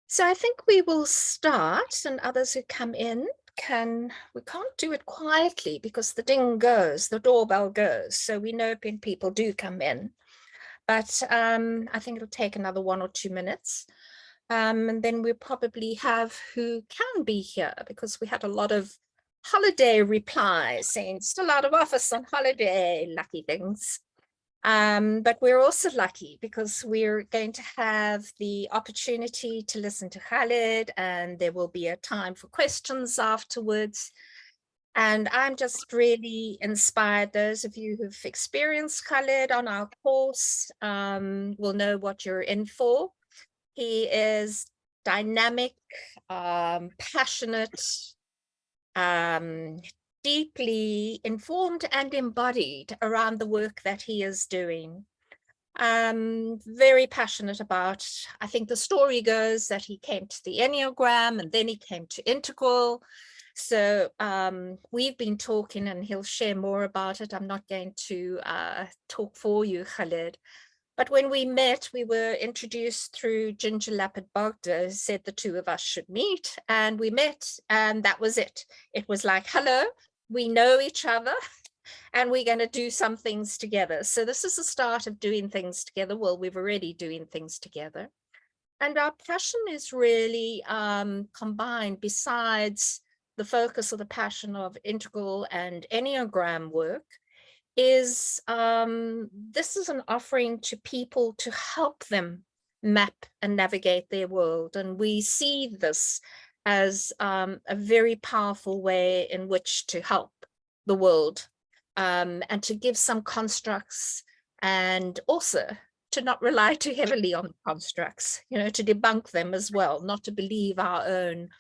So I think we will start, and others who come in we can't do it quietly because the ding goes, the doorbell goes. So we know when people do come in. But I think it'll take another 1 or 2 minutes. And then we'll probably have who can be here because we had a lot of holiday replies saying still out of office on holiday, lucky things. But we're also lucky because we're going to have the opportunity to listen to Khaled, and there will be a time for questions afterwards. And I'm just really inspired. Those of you who've experienced Khaled on our course will know what you're in for. He is dynamic, passionate, deeply informed and embodied around the work that he is doing. Very passionate about, I think the story goes that he came to the Enneagram and then he came to Integral. So we've been talking and he'll share more about it. I'm not going to talk for you, Khaled. But when we met, we were introduced through Ginger Lapid Bogda, who said the two of us should meet. And we met, and that was it. It was like, hello, we know each other, and we're going to do some things together. So this is the start of doing things together. Well, we've already doing things together. And our passion is really combined besides the focus of the passion of integral and Enneagram work is this is an offering to people to help them map and navigate their world. And we see this as a very powerful way in which to help the world and to give some constructs and also to not rely too heavily on constructs, to debunk them as well, not to believe our own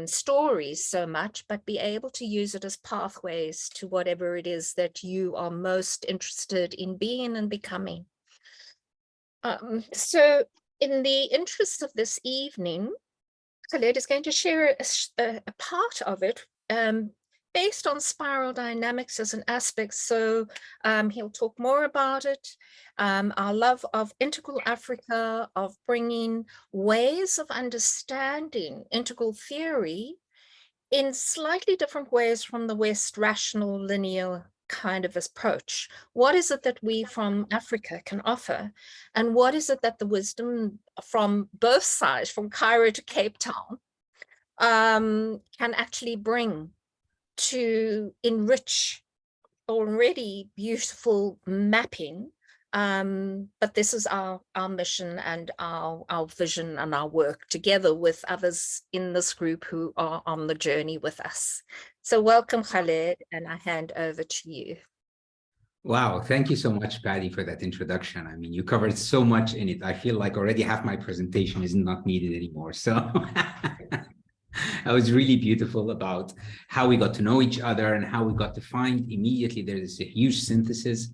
stories so much, but be able to use it as pathways to whatever it is that you are most interested in being and becoming. So in the interest of this evening, Khaled is going to share a part of it based on spiral dynamics as an aspect. So he'll talk more about it. Our love of integral Africa, of bringing ways of understanding integral theory in slightly different ways from the West rational linear kind of approach. What is it that we from Africa can offer? And what is it that the wisdom from both sides, from Cairo to Cape Town, can actually bring to enrich already beautiful mapping. But this is our mission and our vision and our work together with others in this group who are on the journey with us. So welcome, Khaled, and I hand over to you. Wow, thank you so much, Paddy, for that introduction. I mean, you covered so much in it. I feel like already half my presentation is not needed anymore. So that was really beautiful about how we got to know each other and how we got to find immediately there's a huge synthesis.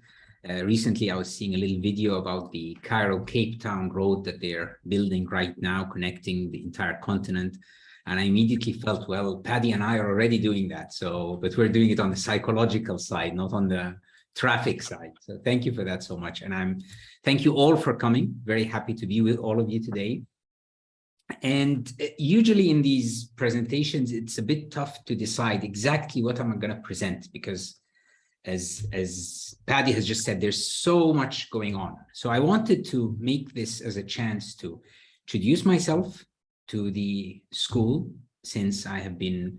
Recently, I was seeing a little video about the Cairo-Cape Town road that they're building right now, connecting the entire continent. And I immediately felt, well, Paddy and I are already doing that. So, but we're doing it on the psychological side, not on the traffic side. So thank you for that so much. And thank you all for coming. Very happy to be with all of you today. And usually in these presentations, it's a bit tough to decide exactly what I'm going to present because as Paddy has just said, there's so much going on. So I wanted to make this as a chance to introduce myself to the school, since I have been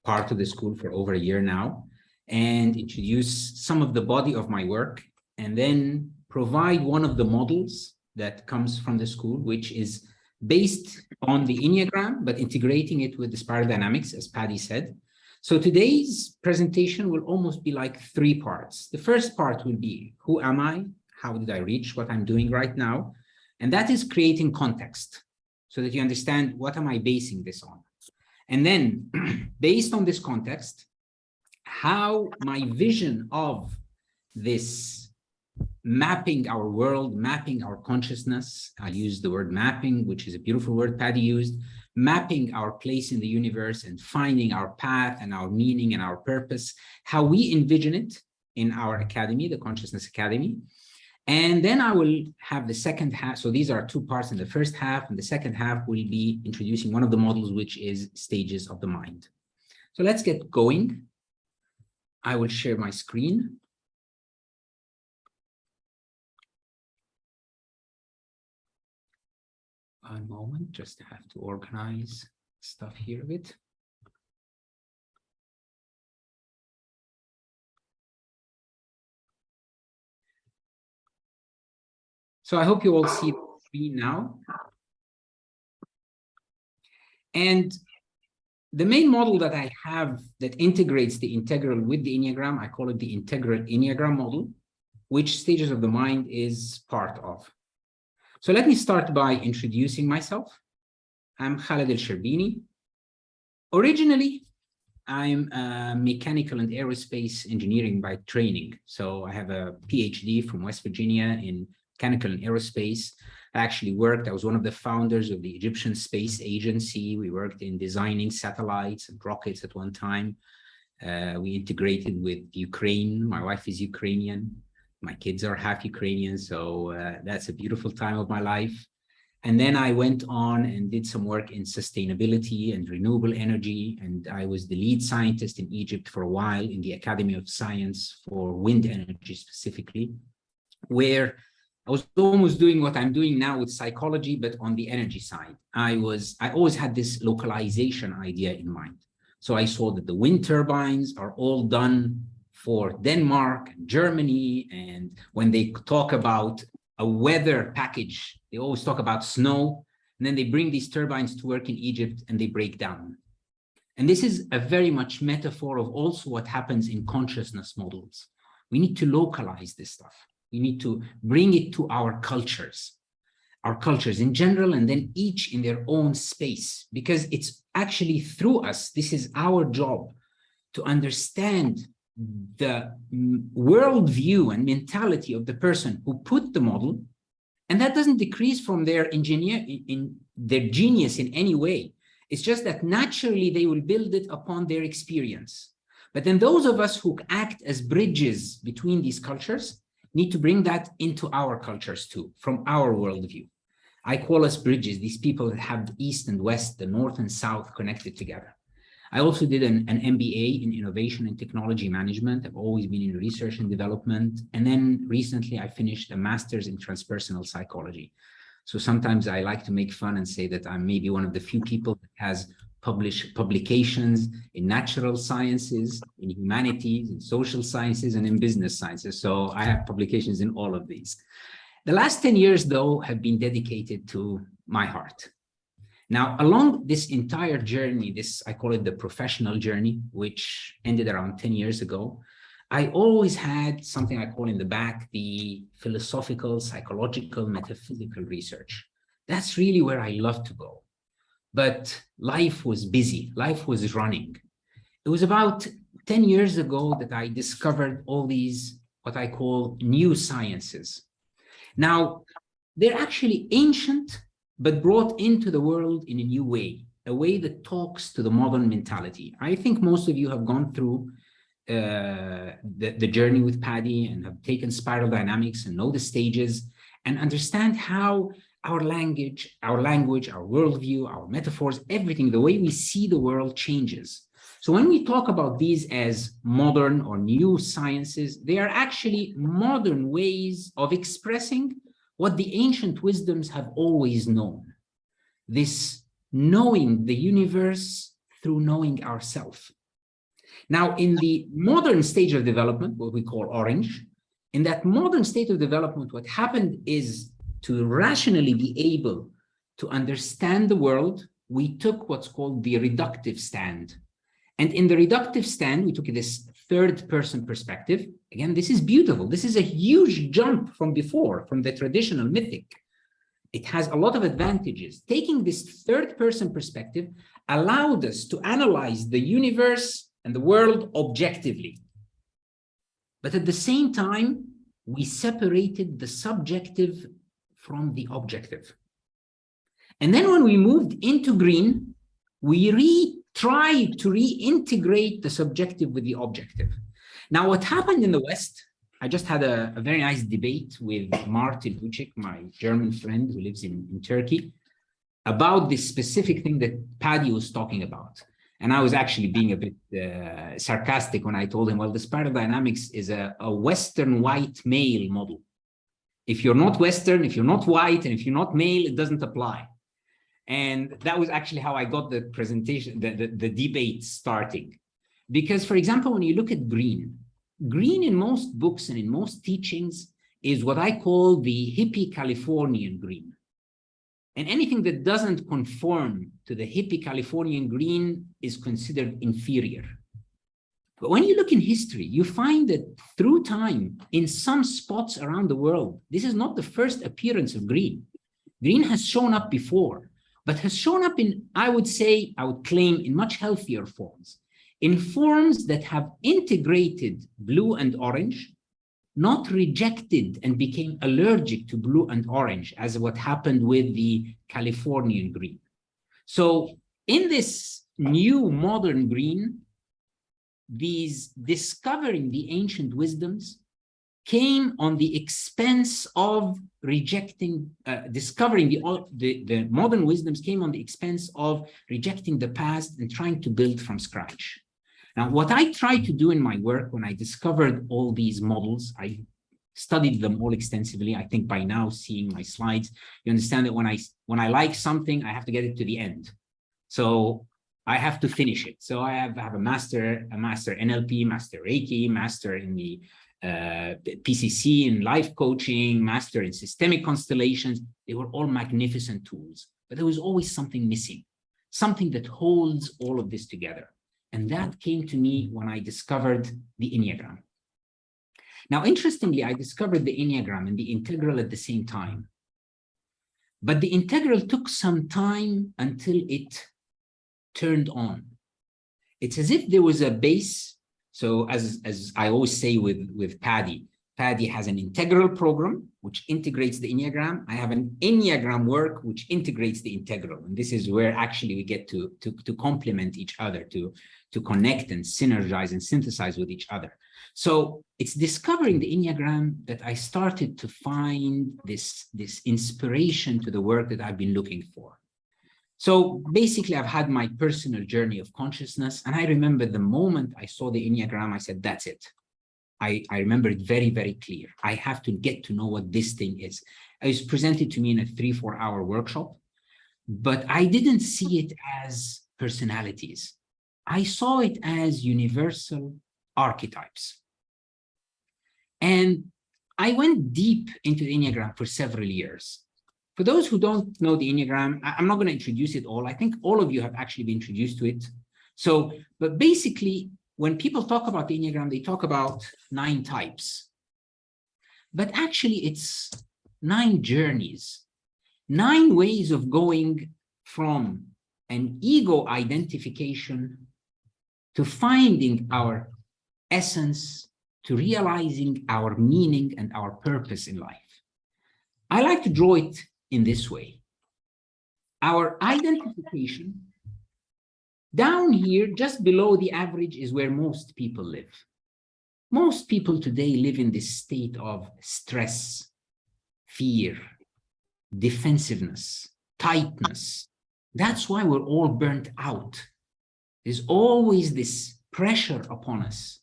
part of the school for over a year now, and introduce some of the body of my work, and then provide one of the models that comes from the school, which is based on the Enneagram, but integrating it with the spiral dynamics, as Paddy said. So today's presentation will almost be like 3 parts. The first part will be, who am I? How did I reach what I'm doing right now? And that is creating context so that you understand what am I basing this on. And then based on this context, how my vision of this mapping our world, mapping our consciousness, I use the word mapping, which is a beautiful word Paddy used, mapping our place in the universe and finding our path and our meaning and our purpose, how we envision it in our academy, the Consciousness Academy, And then I will have the second half. So these are two parts in the first half, and the second half will be introducing one of the models, which is stages of the mind. So let's get going. I will share my screen. One moment, just have to organize stuff here a bit. So I hope you all see the screen now. And the main model that I have that integrates the integral with the Enneagram, I call it the Integral Enneagram model, which stages of the mind is part of. So let me start by introducing myself. I'm Khaled El-Sherbini. Originally, I'm a mechanical and aerospace engineering by training. So I have a PhD from West Virginia in mechanical and aerospace. I was one of the founders of the Egyptian Space Agency. We worked in designing satellites and rockets at one time. We integrated with Ukraine. My wife is Ukrainian. My kids are half Ukrainian. So that's a beautiful time of my life. And then I went on and did some work in sustainability and renewable energy. And I was the lead scientist in Egypt for a while in the Academy of Science for wind energy specifically, where I was almost doing what I'm doing now with psychology, but on the energy side. I always had this localization idea in mind. So I saw that the wind turbines are all done for Denmark and Germany. And when they talk about a weather package, they always talk about snow. And then they bring these turbines to work in Egypt and they break down. And this is a very much metaphor of also what happens in consciousness models. We need to localize this stuff. We need to bring it to our cultures in general, and then each in their own space, because it's actually through us. This is our job to understand the worldview and mentality of the person who put the model. And that doesn't decrease from their their genius in any way. It's just that naturally they will build it upon their experience. But then those of us who act as bridges between these cultures need to bring that into our cultures too, from our worldview. I call us bridges, these people that have the East and West, the North and South connected together. I also did an MBA in innovation and technology management. I've always been in research and development. And then recently I finished a master's in transpersonal psychology. So sometimes I like to make fun and say that I'm maybe one of the few people that has published publications in natural sciences, in humanities, in social sciences, and in business sciences. So I have publications in all of these. The last 10 years, though, have been dedicated to my heart. Now, along this entire journey, I call it the professional journey, which ended around 10 years ago, I always had something I call in the back, the philosophical, psychological, metaphysical research. That's really where I love to go. But life was busy, life was running. It was about 10 years ago that I discovered all these, what I call new sciences. Now, they're actually ancient, but brought into the world in a new way, a way that talks to the modern mentality. I think most of you have gone through the journey with Paddy and have taken spiral dynamics and know the stages and understand how our language, our worldview, our metaphors, everything, the way we see the world changes. So when we talk about these as modern or new sciences, they are actually modern ways of expressing what the ancient wisdoms have always known. This knowing the universe through knowing ourselves. Now, in the modern stage of development, what we call orange, in that modern state of development, what happened is to rationally be able to understand the world, we took what's called the reductive stand. And in the reductive stand, we took this third person perspective. Again, this is beautiful. This is a huge jump from before, from the traditional mythic. It has a lot of advantages. Taking this third person perspective allowed us to analyze the universe and the world objectively. But at the same time, we separated the subjective from the objective. And then when we moved into green, we tried to reintegrate the subjective with the objective. Now, what happened in the West I just had a very nice debate with Martin Hucik, my German friend who lives in Turkey, about this specific thing that Paddy was talking about. And I was actually being a bit sarcastic when I told him, well, the spiral dynamics is a Western white male model. If you're not Western, if you're not white, and if you're not male, it doesn't apply. And that was actually how I got the presentation, the debate starting. Because, for example, when you look at green in most books and in most teachings is what I call the hippie Californian green. And anything that doesn't conform to the hippie Californian green is considered inferior. But when you look in history, you find that through time, in some spots around the world, this is not the first appearance of green. Green has shown up before, but has shown up in, I would claim, in much healthier forms. In forms that have integrated blue and orange, not rejected and became allergic to blue and orange, as what happened with the Californian green. So in this new modern green, these discovering the ancient wisdoms came on the expense of rejecting, discovering the modern wisdoms came on the expense of rejecting the past and trying to build from scratch. Now, what I tried to do in my work when I discovered all these models, I studied them all extensively. I think by now, seeing my slides, you understand that when I like something, I have to get it to the end. So I have to finish it. So I have a master NLP, master Reiki, master in the PCC in life coaching, master in systemic constellations. They were all magnificent tools, but there was always something missing, something that holds all of this together. And that came to me when I discovered the Enneagram. Now, interestingly, I discovered the Enneagram and the Integral at the same time. But the Integral took some time until it turned on. It's as if there was a base. So as I always say with Paddy has an integral program, which integrates the Enneagram. I have an Enneagram work, which integrates the integral. And this is where actually we get to complement each other, to connect and synergize and synthesize with each other. So it's discovering the Enneagram that I started to find this inspiration to the work that I've been looking for. So basically, I've had my personal journey of consciousness. And I remember the moment I saw the Enneagram, I said, that's it. I remember it very, very clear. I have to get to know what this thing is. It was presented to me in a 3-4 hour workshop, but I didn't see it as personalities. I saw it as universal archetypes. And I went deep into the Enneagram for several years. For those who don't know the Enneagram, I'm not going to introduce it all. I think all of you have actually been introduced to it. So, but basically, when people talk about the Enneagram, they talk about 9 types. But actually, it's 9 journeys, 9 ways of going from an ego identification to finding our essence, to realizing our meaning and our purpose in life. I like to draw it in this way. Our identification, down here, just below the average, is where most people live. Most people today live in this state of stress, fear, defensiveness, tightness. That's why we're all burnt out. There's always this pressure upon us.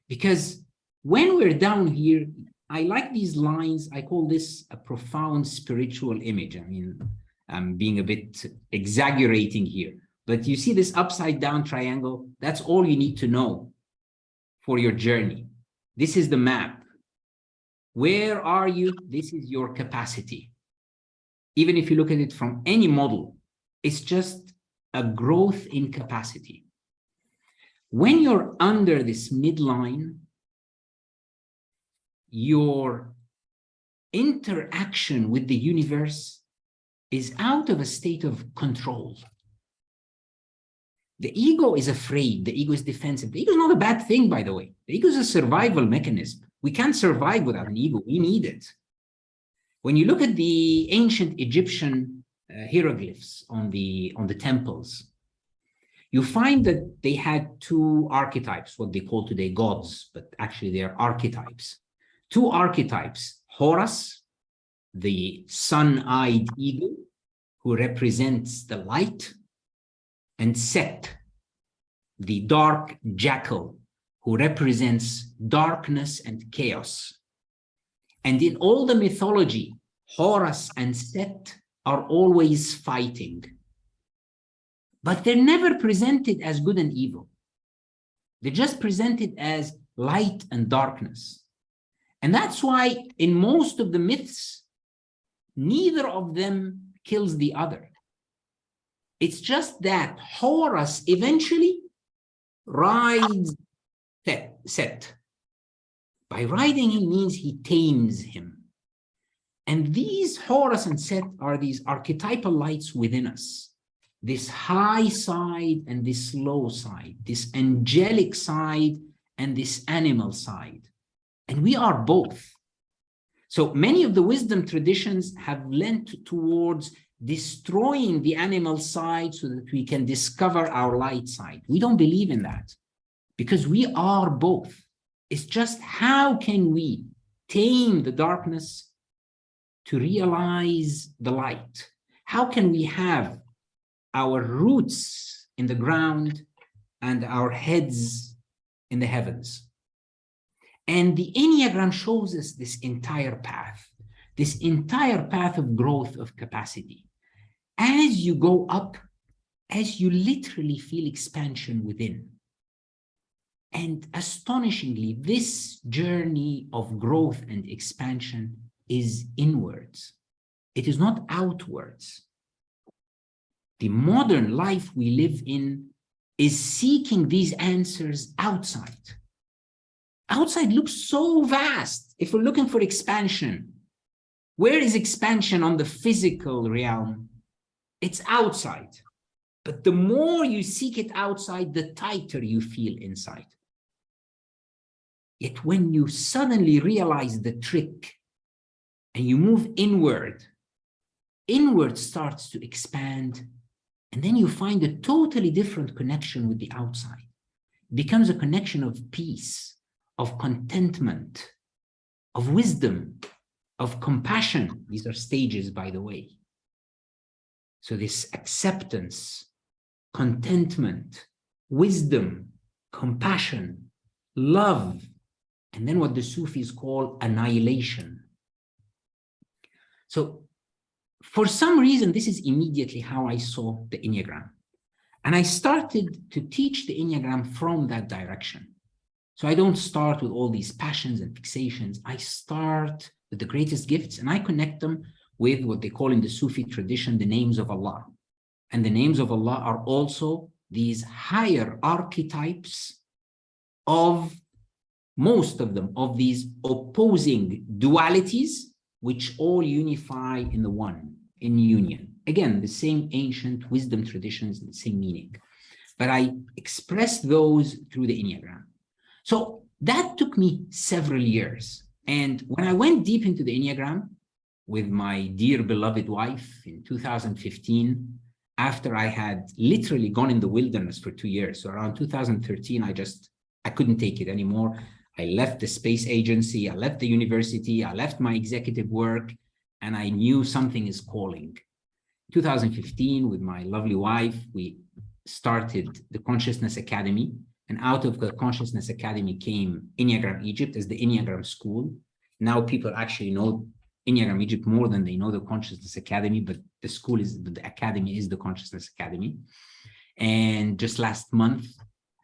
Because when we're down here, I like these lines. I call this a profound spiritual image. I mean, I'm being a bit exaggerating here. But you see this upside down triangle? That's all you need to know for your journey. This is the map. Where are you? This is your capacity. Even if you look at it from any model, it's just a growth in capacity. When you're under this midline, your interaction with the universe is out of a state of control. The ego is afraid. The ego is defensive. The ego is not a bad thing, by the way. The ego is a survival mechanism. We can't survive without an ego. We need it. When you look at the ancient Egyptian hieroglyphs on the temples, you find that they had 2 archetypes, what they call today gods, but actually they are archetypes. two archetypes, Horus, the sun-eyed eagle, who represents the light, and Set, the dark jackal, who represents darkness and chaos. And in all the mythology, Horus and Set are always fighting, but they're never presented as good and evil. They're just presented as light and darkness. And that's why in most of the myths, neither of them kills the other. It's just that Horus eventually rides Set. By riding him means he tames him. And these Horus and Set are these archetypal lights within us. This high side and this low side, this angelic side and this animal side. And we are both. So many of the wisdom traditions have lent towards destroying the animal side so that we can discover our light side. We don't believe in that because we are both. It's just how can we tame the darkness to realize the light? How can we have our roots in the ground and our heads in the heavens? And the Enneagram shows us this entire path of growth of capacity. As you go up, as you literally feel expansion within. And astonishingly, this journey of growth and expansion is inwards. It is not outwards. The modern life we live in is seeking these answers outside. Outside looks so vast. If we're looking for expansion, where is expansion on the physical realm? It's outside. But the more you seek it outside, the tighter you feel inside. Yet when you suddenly realize the trick and you move inward, inward starts to expand, and then you find a totally different connection with the outside. It becomes a connection of peace, of contentment, of wisdom, of compassion. These are stages, by the way. So this acceptance, contentment, wisdom, compassion, love, and then what the Sufis call annihilation. So for some reason, this is immediately how I saw the Enneagram. And I started to teach the Enneagram from that direction. So I don't start with all these passions and fixations. I start with the greatest gifts and I connect them with what they call in the Sufi tradition, the names of Allah. And the names of Allah are also these higher archetypes of most of them, of these opposing dualities, which all unify in the one, in union. Again, the same ancient wisdom traditions, the same meaning. But I expressed those through the Enneagram. So that took me several years. And when I went deep into the Enneagram with my dear beloved wife in 2015, after I had literally gone in the wilderness for 2 years, so around 2013, I couldn't take it anymore. I left the space agency, I left the university, I left my executive work, and I knew something is calling. 2015, with my lovely wife, we started the Consciousness Academy. And out of the Consciousness Academy came Enneagram Egypt as the Enneagram school. Now people actually know Enneagram Egypt more than they know the Consciousness Academy, but the academy is the Consciousness Academy. And just last month,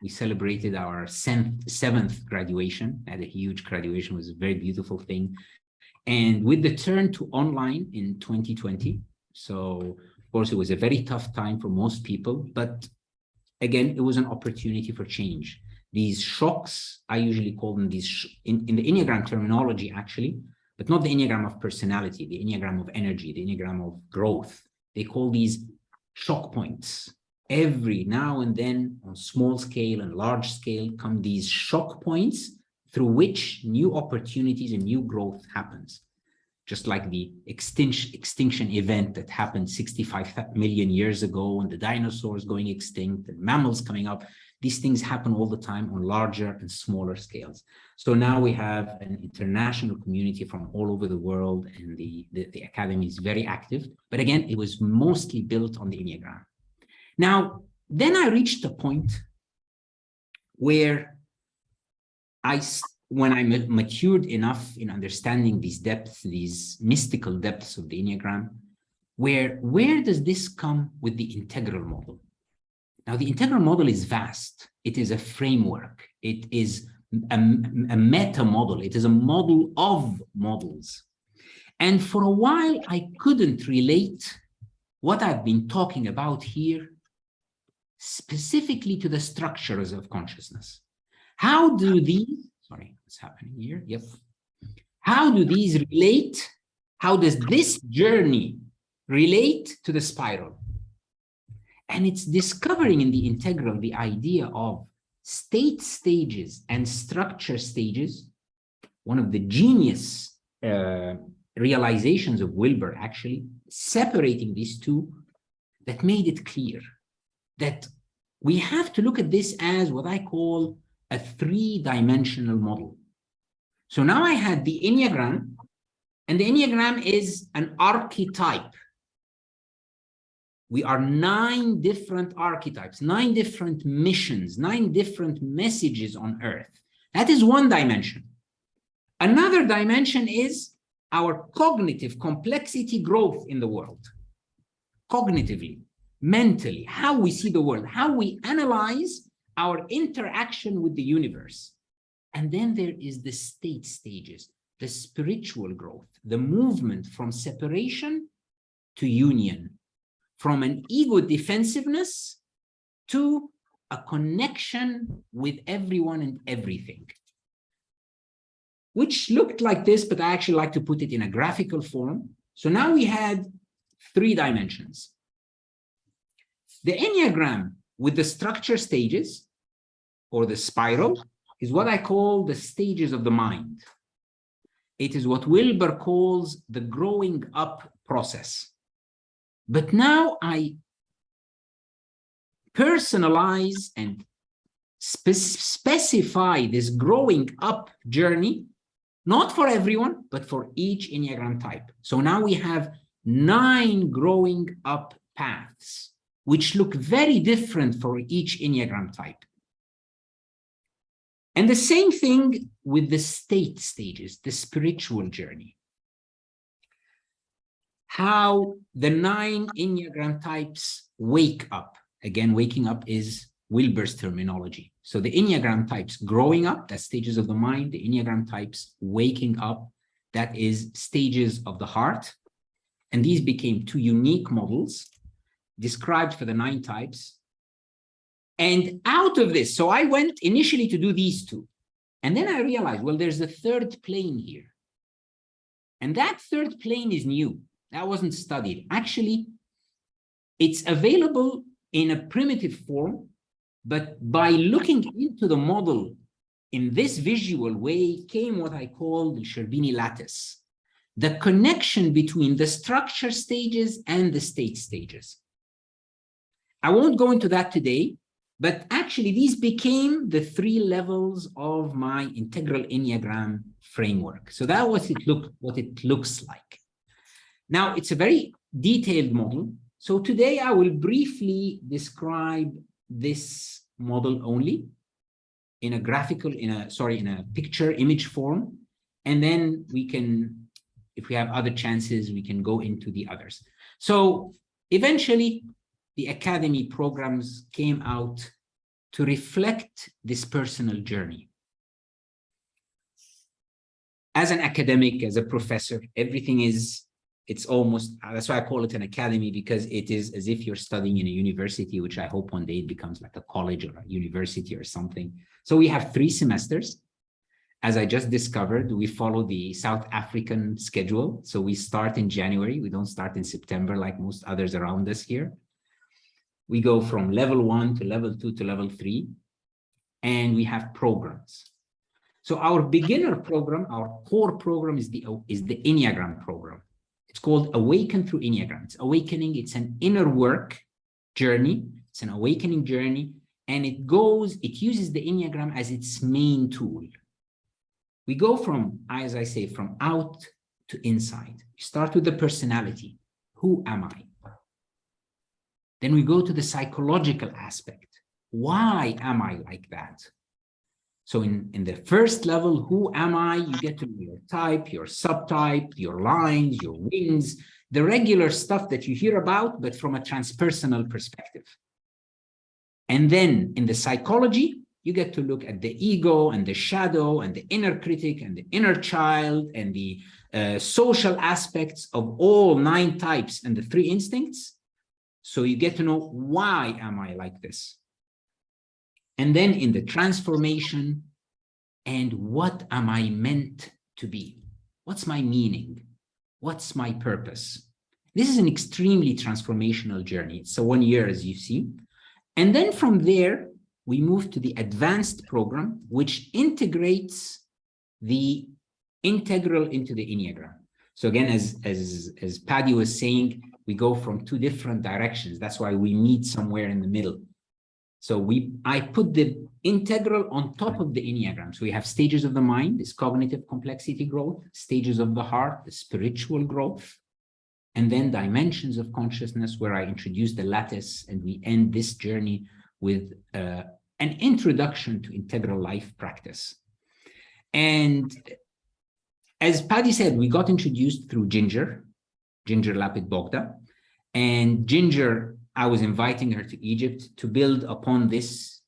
we celebrated our 7th graduation. I had a huge graduation. It was a very beautiful thing. And with the turn to online in 2020, so of course it was a very tough time for most people, but again, it was an opportunity for change. These shocks, I usually call them these, in the Enneagram terminology actually, but not the Enneagram of personality, the Enneagram of energy, the Enneagram of growth. They call these shock points. Every now and then on small scale and large scale come these shock points through which new opportunities and new growth happens. just like the extinction event that happened 65 million years ago, and the dinosaurs going extinct and mammals coming up. These things happen all the time on larger and smaller scales. So now we have an international community from all over the world, and the Academy is very active. But again, it was mostly built on the Enneagram. Now, then I reached a point where when I matured enough in understanding these depths, these mystical depths of the Enneagram, where does this come with the integral model? Now, the integral model is vast. It is a framework. It is a meta model. It is a model of models. And for a while, I couldn't relate what I've been talking about here specifically to the structures of consciousness. How do these, sorry, what's happening here? Yep. How do these relate? How does this journey relate to the spiral? And it's discovering in the integral the idea of state stages and structure stages, one of the genius realizations of Wilber, actually, separating these two, that made it clear that we have to look at this as what I call a three-dimensional model. So now I had the Enneagram, and the Enneagram is an archetype. We are 9 different archetypes, 9 different missions, 9 different messages on Earth. That is one dimension. Another dimension is our cognitive complexity growth in the world. Cognitively, mentally, how we see the world, how we analyze our interaction with the universe. And then there is the state stages, the spiritual growth, the movement from separation to union, from an ego defensiveness to a connection with everyone and everything, which looked like this, but I actually like to put it in a graphical form. So now we had 3 dimensions. The Enneagram with the structure stages, or the spiral, is what I call the stages of the mind. It is what Wilber calls the growing up process. But now I personalize and specify this growing up journey, not for everyone, but for each Enneagram type. So now we have 9 growing up paths, which look very different for each Enneagram type. And the same thing with the state stages, the spiritual journey. How the 9 Enneagram types wake up. Again, waking up is Wilber's terminology. So the Enneagram types growing up, that's stages of the mind. The Enneagram types waking up, that is stages of the heart. And these became 2 unique models described for the 9 types. And out of this, so I went initially to do these 2. And then I realized, well, there's a 3rd plane here. And that 3rd plane is new. That wasn't studied. Actually, it's available in a primitive form, but by looking into the model in this visual way came what I call the Cherubini lattice, the connection between the structure stages and the state stages. I won't go into that today, but actually these became the 3 levels of my Integral Enneagram framework. So that was what it looks like. Now, it's a very detailed model. So today I will briefly describe this model only in a picture image form. And then we can, if we have other chances, we can go into the others. So eventually the Academy programs came out to reflect this personal journey. As an academic, as a professor, everything is, it's almost, that's why I call it an academy, because it is as if you're studying in a university, which I hope one day it becomes like a college or a university or something. So we have 3 semesters. As I just discovered, we follow the South African schedule. So we start in January. We don't start in September like most others around us here. We go from level 1 to level 2 to level 3, and we have programs. So our beginner program, our core program is the Enneagram program. It's called Awaken through Enneagram. It's awakening. It's an inner work journey. It's an awakening journey. And it uses the Enneagram as its main tool. We go from, as I say, from out to inside. We start with the personality. Who am I? Then we go to the psychological aspect. Why am I like that? So in the first level, who am I? You get to know your type, your subtype, your lines, your wings, the regular stuff that you hear about, but from a transpersonal perspective. And then in the psychology, you get to look at the ego and the shadow and the inner critic and the inner child and the social aspects of all 9 types and the 3 instincts. So you get to know, why am I like this? And then in the transformation, and what am I meant to be? What's my meaning? What's my purpose? This is an extremely transformational journey. It's a 1 year, as you see. And then from there, we move to the advanced program, which integrates the integral into the Enneagram. So again, as Paddy was saying, we go from 2 different directions. That's why we meet somewhere in the middle. So I put the integral on top of the Enneagram. So we have stages of the mind, this cognitive complexity growth, stages of the heart, the spiritual growth, and then dimensions of consciousness, where I introduce the lattice, and we end this journey with an introduction to integral life practice. And as Paddy said, we got introduced through Ginger Lapid Bogda, and Ginger, I was inviting her to Egypt to build upon this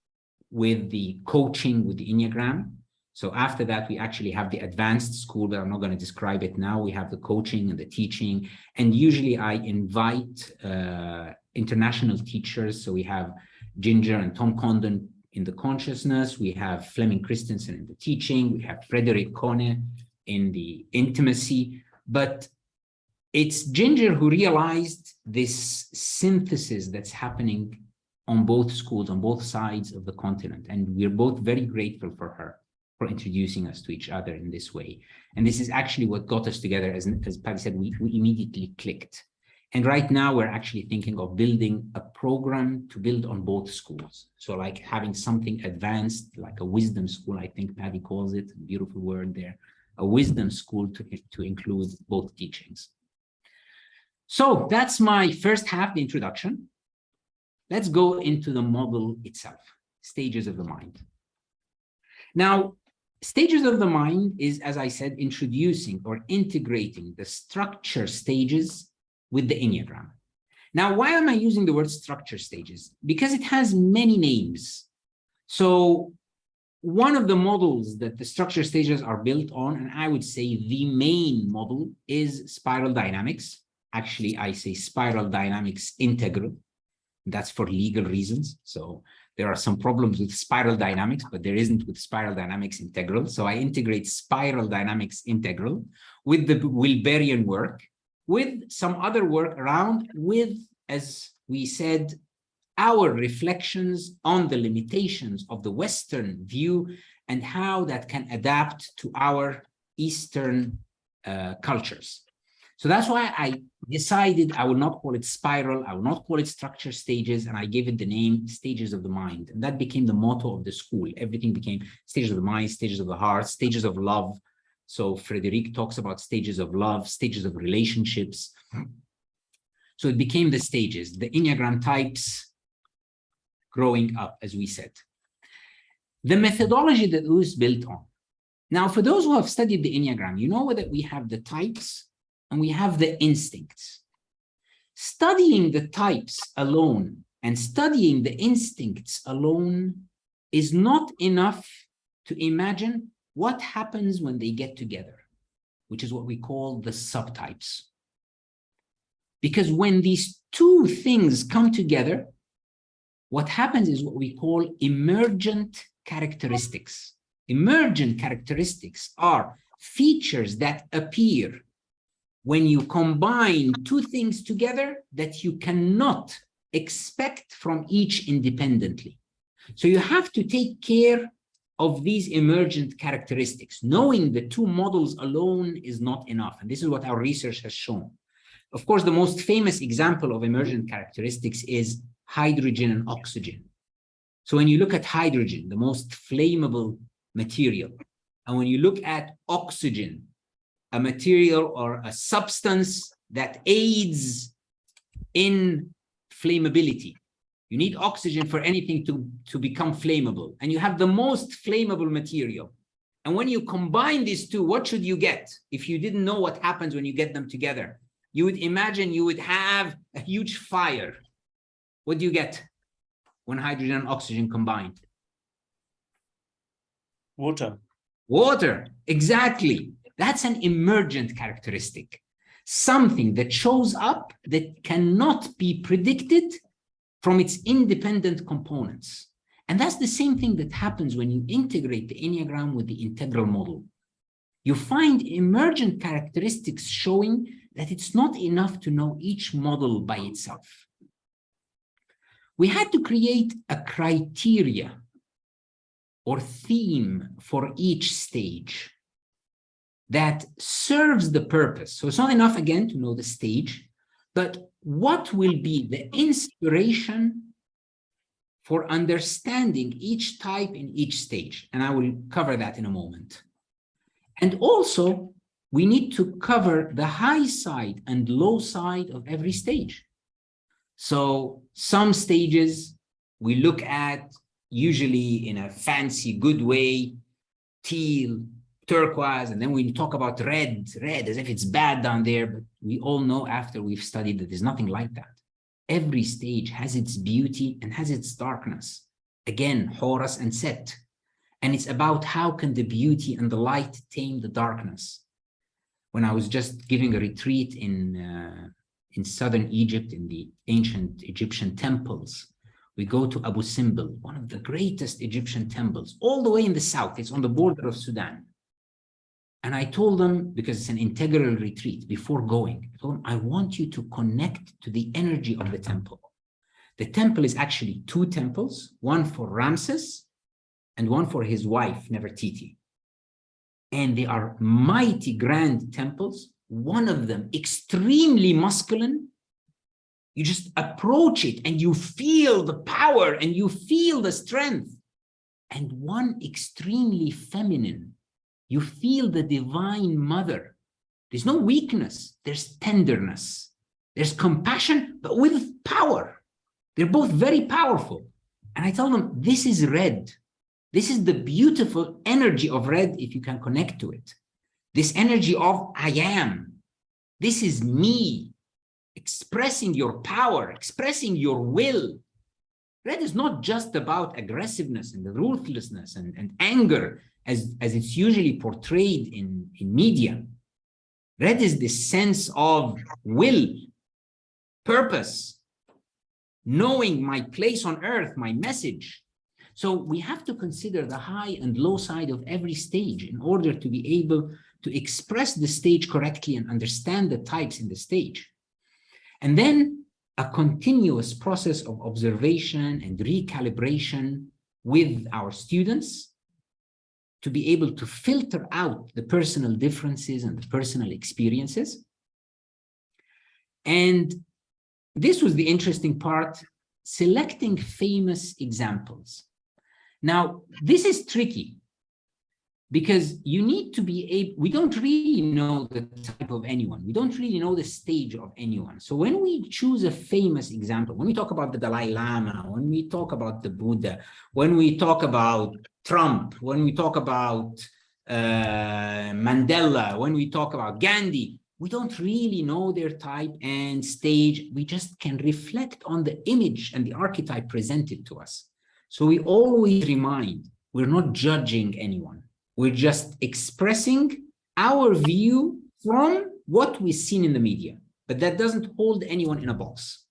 with the coaching with the Enneagram. So after that, we actually have the advanced school, but I'm not going to describe it now. We have the coaching and the teaching. And usually I invite international teachers. So we have Ginger and Tom Condon in the consciousness. We have Fleming Christensen in the teaching. We have Frederick Kone in the intimacy. But it's Ginger who realized this synthesis that's happening on both schools, on both sides of the continent. And we're both very grateful for her for introducing us to each other in this way. And this is actually what got us together. As Paddy said, we immediately clicked. And right now we're actually thinking of building a program to build on both schools. So like having something advanced, like a wisdom school, I think Paddy calls it, beautiful word there, a wisdom school to include both teachings. So that's my first half, the introduction. Let's go into the model itself, stages of the mind. Now, stages of the mind is, as I said, introducing or integrating the structure stages with the Enneagram. Now, why am I using the word structure stages? Because it has many names. So one of the models that the structure stages are built on, and I would say the main model, is spiral dynamics. Actually, I say spiral dynamics integral. That's for legal reasons. So there are some problems with spiral dynamics, but there isn't with spiral dynamics integral. So I integrate spiral dynamics integral with the Wilberian work, with some other work around, with, as we said, our reflections on the limitations of the Western view and how that can adapt to our Eastern cultures. So that's why I decided I will not call it spiral, I will not call it structure stages, and I gave it the name stages of the mind. And that became the motto of the school. Everything became stages of the mind, stages of the heart, stages of love. So Frederic talks about stages of love, stages of relationships. So it became the stages, the Enneagram types growing up, as we said. The methodology that it was built on. Now, for those who have studied the Enneagram, you know that we have the types and we have the instincts. Studying the types alone and studying the instincts alone is not enough to imagine what happens when they get together, which is what we call the subtypes. Because when these 2 things come together, what happens is what we call emergent characteristics. Emergent characteristics are features that appear when you combine 2 things together that you cannot expect from each independently. So you have to take care of these emergent characteristics. Knowing the two models alone is not enough. And this is what our research has shown. Of course, the most famous example of emergent characteristics is hydrogen and oxygen. So when you look at hydrogen, the most flammable material, and when you look at oxygen, a material or a substance that aids in flammability. You need oxygen for anything to become flammable, and you have the most flammable material. And when you combine these two, what should you get? If you didn't know what happens when you get them together, you would imagine you would have a huge fire. What do you get when hydrogen and oxygen combined? Water. Water, exactly. That's an emergent characteristic. Something that shows up that cannot be predicted from its independent components. And that's the same thing that happens when you integrate the Enneagram with the integral model. You find emergent characteristics showing that it's not enough to know each model by itself. We had to create a criteria or theme for each stage that serves the purpose. So it's not enough, again, to know the stage, but what will be the inspiration for understanding each type in each stage? And I will cover that in a moment. And also, we need to cover the high side and low side of every stage. So some stages we look at usually in a fancy, good way, teal, turquoise, and then we talk about red as if it's bad down there, but we all know after we've studied that there's nothing like that. Every stage has its beauty and has its darkness. Again, Horus and Set. And it's about how can the beauty and the light tame the darkness. When I was just giving a retreat in southern Egypt, in the ancient Egyptian temples, we go to Abu Simbel, one of the greatest Egyptian temples, all the way in the south. It's on the border of Sudan. And I told them, because it's an integral retreat, before going, I told them, I want you to connect to the energy of the temple. The temple is actually two temples, one for Ramses and one for his wife, Nefertiti. And they are mighty grand temples, one of them extremely masculine. You just approach it and you feel the power and you feel the strength. And one extremely feminine. You feel the divine mother. There's no weakness. There's tenderness. There's compassion, but with power. They're both very powerful. And I tell them, this is red. This is the beautiful energy of red if you can connect to it. This energy of I am. This is me. Expressing your power, expressing your will. Red is not just about aggressiveness and ruthlessness and anger as it's usually portrayed in media. Red is the sense of will, purpose, knowing my place on earth, my message. So we have to consider the high and low side of every stage in order to be able to express the stage correctly and understand the types in the stage. And then a continuous process of observation and recalibration with our students to be able to filter out the personal differences and the personal experiences. And this was the interesting part, selecting famous examples. Now, this is tricky because you need to be able, we don't really know the type of anyone. We don't really know the stage of anyone. So when we choose a famous example, when we talk about the Dalai Lama, when we talk about the Buddha, when we talk about Trump, when we talk about Mandela, when we talk about Gandhi, we don't really know their type and stage. We just can reflect on the image and the archetype presented to us. So we always remind, we're not judging anyone. We're just expressing our view from what we've seen in the media, but that doesn't hold anyone in a box.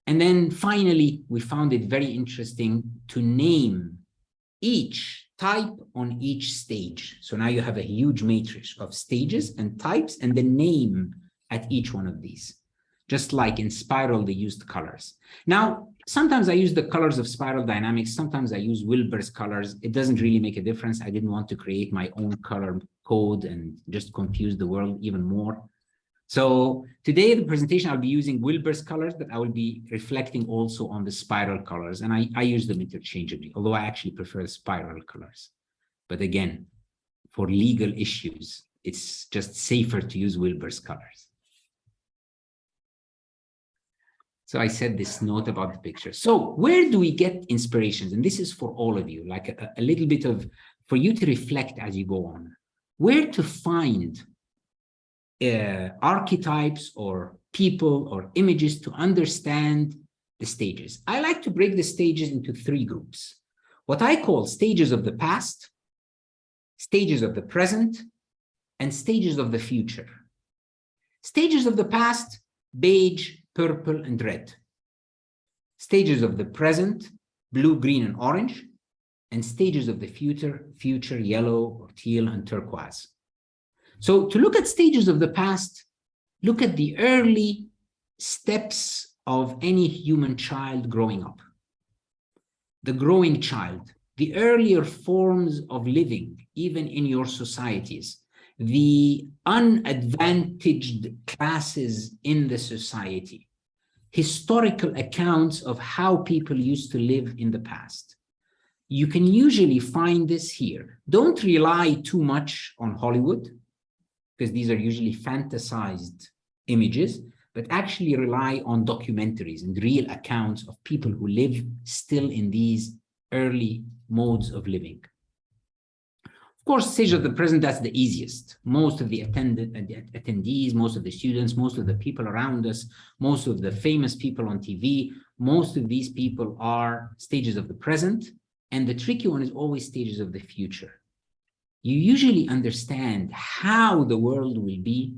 And then finally, we found it very interesting to name each type on each stage. So now you have a huge matrix of stages and types and the name at each one of these. Just like in Spiral, they used colors. Now, sometimes I use the colors of spiral dynamics. Sometimes I use Wilber's colors. It doesn't really make a difference. I didn't want to create my own color code and just confuse the world even more. So today, the presentation, I'll be using Wilber's colors, but I will be reflecting also on the spiral colors. And I use them interchangeably, although I actually prefer the spiral colors. But again, for legal issues, it's just safer to use Wilber's colors. So I said this note about the picture. So where do we get inspirations? And this is for all of you, like a little bit of, for you to reflect as you go on. Where to find archetypes or people or images to understand the stages. I like to break the stages into 3 groups. What I call stages of the past, stages of the present, and stages of the future. Stages of the past, beige, purple, and red. Stages of the present, blue, green, and orange. And stages of the future, yellow, or teal, and turquoise. So to look at stages of the past, look at the early steps of any human child growing up. The growing child, the earlier forms of living, even in your societies, the unadvantaged classes in the society, historical accounts of how people used to live in the past. You can usually find this here. Don't rely too much on Hollywood, because these are usually fantasized images, but actually rely on documentaries and real accounts of people who live still in these early modes of living. Of course, stage of the present, that's the easiest. Most of the attendees, most of the students, most of the people around us, most of the famous people on TV, most of these people are stages of the present, and the tricky one is always stages of the future. You usually understand how the world will be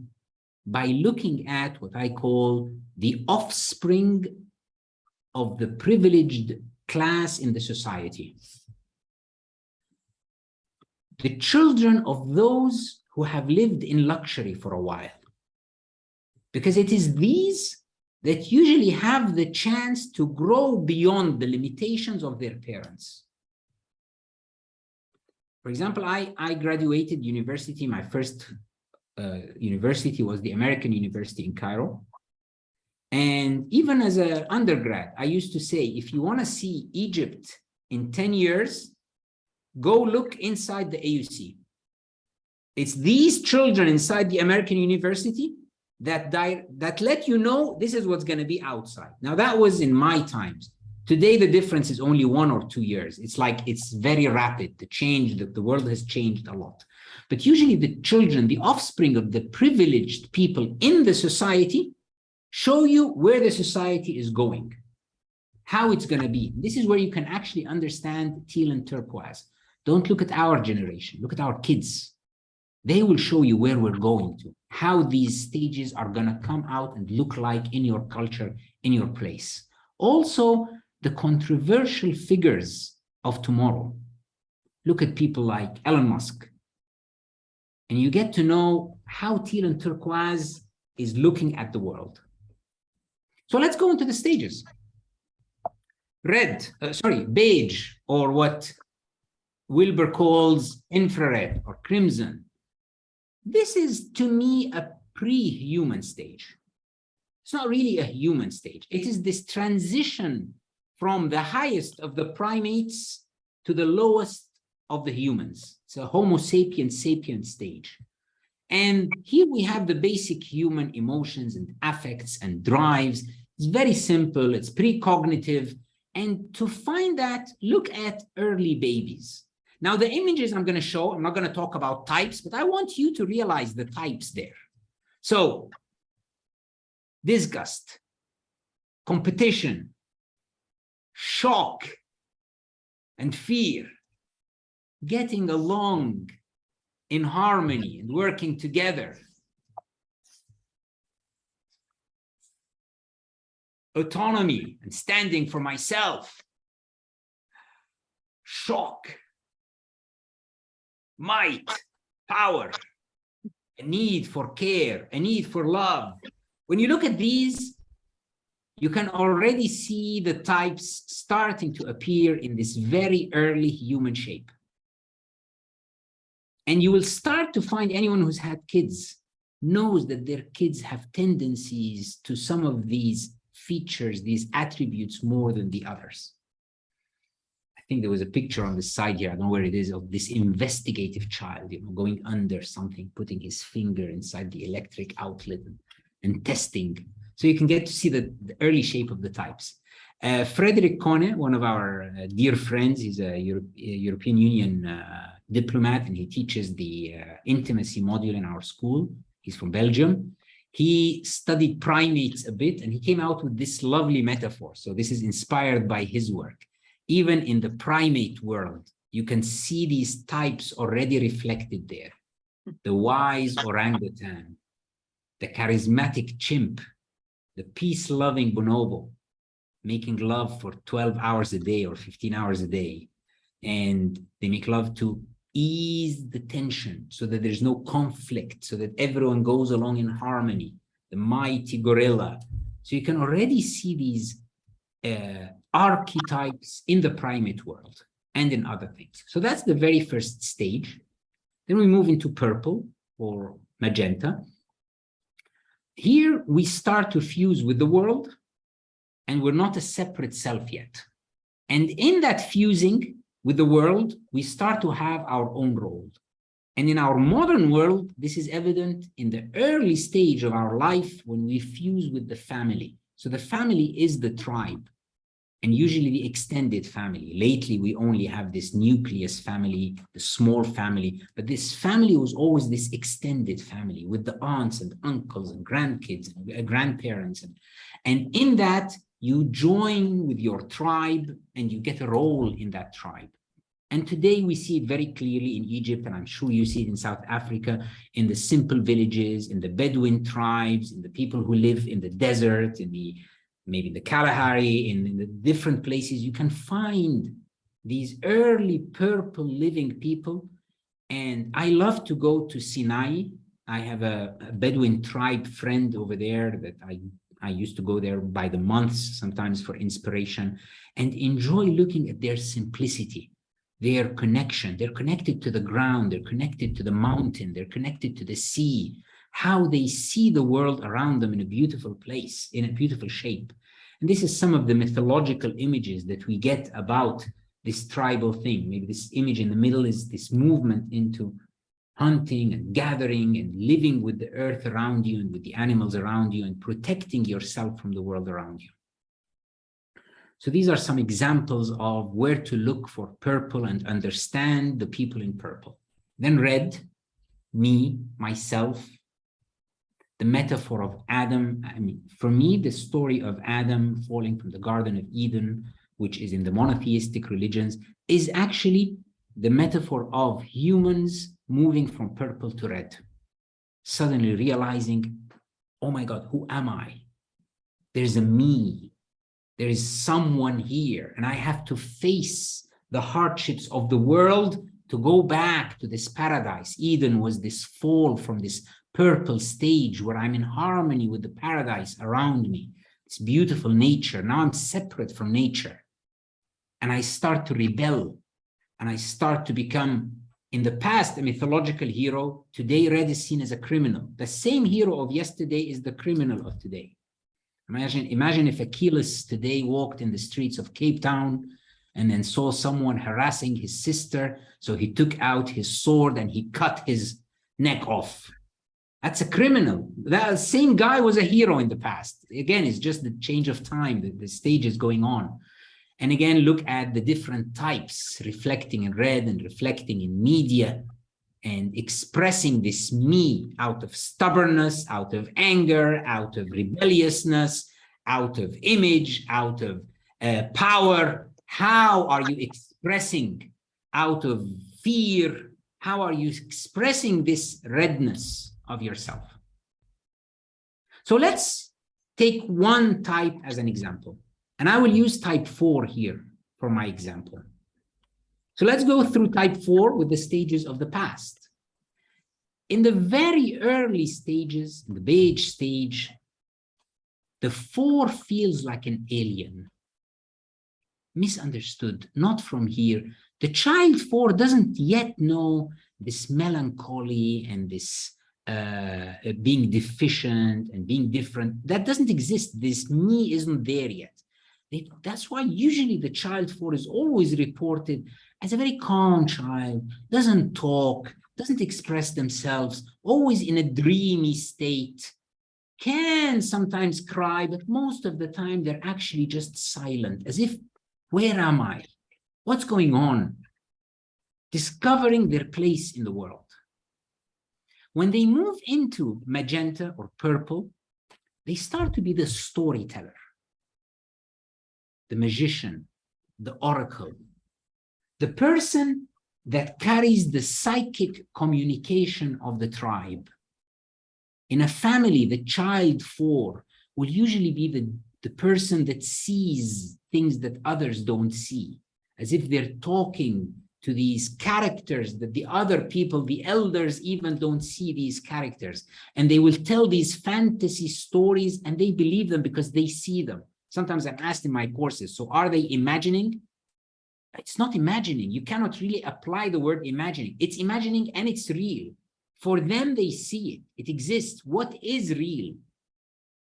by looking at what I call the offspring of the privileged class in the society. The children of those who have lived in luxury for a while. Because it is these that usually have the chance to grow beyond the limitations of their parents. For example, I graduated university. My first university was the American University in Cairo. And even as an undergrad, I used to say, if you want to see Egypt in 10 years, go look inside the AUC. It's these children inside the American University that let you know this is what's going to be outside. Now, that was in my times. Today, the difference is only 1 or 2 years. It's like it's very rapid. The change, the world has changed a lot. But usually the children, the offspring of the privileged people in the society, show you where the society is going, how it's going to be. This is where you can actually understand teal and turquoise. Don't look at our generation. Look at our kids. They will show you where we're going to, how these stages are going to come out and look like in your culture, in your place. Also, the controversial figures of tomorrow. Look at people like Elon Musk. And you get to know how teal and turquoise is looking at the world. So let's go into the stages. Beige, or what Wilber calls infrared or crimson. This is, to me, a pre-human stage. It's not really a human stage. It is this transition from the highest of the primates to the lowest of the humans. It's a Homo sapiens sapient stage. And here we have the basic human emotions and affects and drives. It's very simple. It's precognitive. And to find that, look at early babies. Now, the images I'm going to show, I'm not going to talk about types, but I want you to realize the types there. So, disgust, competition, shock, and fear, getting along in harmony and working together, autonomy and standing for myself, shock, might, power, a need for care, a need for love. When you look at these, you can already see the types starting to appear in this very early human shape. And you will start to find anyone who's had kids knows that their kids have tendencies to some of these features, these attributes more than the others. I think there was a picture on the side here, I don't know where it is, of this investigative child, going under something, putting his finger inside the electric outlet and testing. So you can get to see the early shape of the types. Frederick Kone, one of our dear friends, he's a European Union diplomat, and he teaches the intimacy module in our school. He's from Belgium. He studied primates a bit, and he came out with this lovely metaphor. So this is inspired by his work. Even in the primate world, you can see these types already reflected there. The wise orangutan, the charismatic chimp, the peace-loving bonobo, making love for 12 hours a day or 15 hours a day. And they make love to ease the tension so that there's no conflict, so that everyone goes along in harmony. The mighty gorilla. So you can already see these archetypes in the primate world and in other things. So that's the very first stage. Then we move into purple or magenta. Here we start to fuse with the world, and we're not a separate self yet. And in that fusing with the world, we start to have our own role. And in our modern world, this is evident in the early stage of our life when we fuse with the family. So the family is the tribe, and usually the extended family. Lately, we only have this nucleus family, the small family, but this family was always this extended family with the aunts and uncles and grandkids and grandparents. And in that, you join with your tribe and you get a role in that tribe. And today we see it very clearly in Egypt, and I'm sure you see it in South Africa, in the simple villages, in the Bedouin tribes, in the people who live in the desert, in the maybe the Kalahari, in the different places. You can find these early purple living people. And I love to go to Sinai. I have a Bedouin tribe friend over there that I used to go there by the months, sometimes for inspiration, and enjoy looking at their simplicity, their connection. They're connected to the ground, they're connected to the mountain, they're connected to the sea, how they see the world around them in a beautiful place, in a beautiful shape. And this is some of the mythological images that we get about this tribal thing. Maybe this image in the middle is this movement into hunting and gathering and living with the earth around you and with the animals around you and protecting yourself from the world around you. So these are some examples of where to look for purple and understand the people in purple. Then red, me, myself, the metaphor of Adam. I mean, for me, the story of Adam falling from the Garden of Eden, which is in the monotheistic religions, is actually the metaphor of humans moving from purple to red, suddenly realizing, oh my God, who am I? There's a me. There is someone here, and I have to face the hardships of the world to go back to this paradise. Eden was this fall from this purple stage where I'm in harmony with the paradise around me. It's beautiful nature. Now I'm separate from nature. And I start to rebel. And I start to become, in the past, a mythological hero. Today, red is seen as a criminal. The same hero of yesterday is the criminal of today. Imagine if Achilles today walked in the streets of Cape Town and then saw someone harassing his sister. So he took out his sword and he cut his neck off. That's a criminal. That same guy was a hero in the past. Again, it's just the change of time. The stage is going on. And again, look at the different types reflecting in red and reflecting in media and expressing this me out of stubbornness, out of anger, out of rebelliousness, out of image, out of power. How are you expressing out of fear? How are you expressing this redness of yourself? So let's take one type as an example. And I will use type 4 here for my example. So let's go through type 4 with the stages of the past. In the very early stages, in the beige stage, The 4 feels like an alien. Misunderstood, not from here. The child 4 doesn't yet know this melancholy and this being deficient and being different. That doesn't exist. This me isn't there yet. That's why usually the child 4 is always reported as a very calm child, doesn't talk, doesn't express themselves, always in a dreamy state, can sometimes cry, but most of the time they're actually just silent, as if, where am I? What's going on? Discovering their place in the world. When they move into magenta or purple, they start to be the storyteller, the magician, the oracle, the person that carries the psychic communication of the tribe. In a family, the child 4 will usually be the person that sees things that others don't see, as if they're talking to these characters that the other people, the elders, even don't see these characters. And they will tell these fantasy stories and they believe them because they see them. Sometimes I'm asked in my courses, so are they imagining? It's not imagining. You cannot really apply the word imagining. It's imagining and it's real. For them, they see it. It exists. What is real?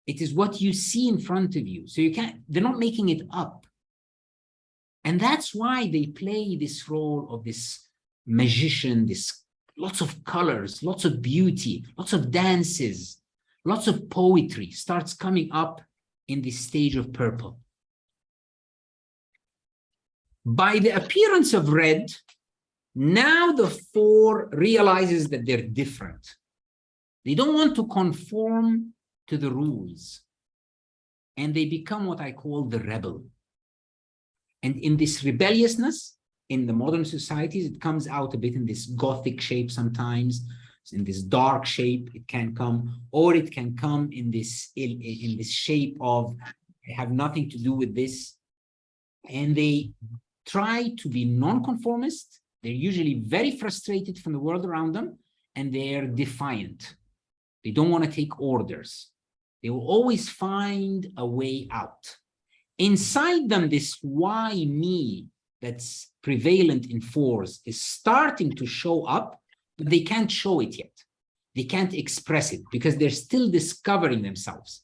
It is what you see in front of you. So they're not making it up. And that's why they play this role of this magician, lots of colors, lots of beauty, lots of dances, lots of poetry starts coming up in this stage of purple. By the appearance of red, now the 4 realizes that they're different. They don't want to conform to the rules. And they become what I call the rebel. And in this rebelliousness, in the modern societies, it comes out a bit in this Gothic shape sometimes, in this dark shape it can come, or it can come in this shape of, I have nothing to do with this. And they try to be non-conformist. They're usually very frustrated from the world around them, and they're defiant. They don't want to take orders. They will always find a way out. Inside them, this why me that's prevalent in 4s is starting to show up, but they can't show it yet. They can't express it because they're still discovering themselves.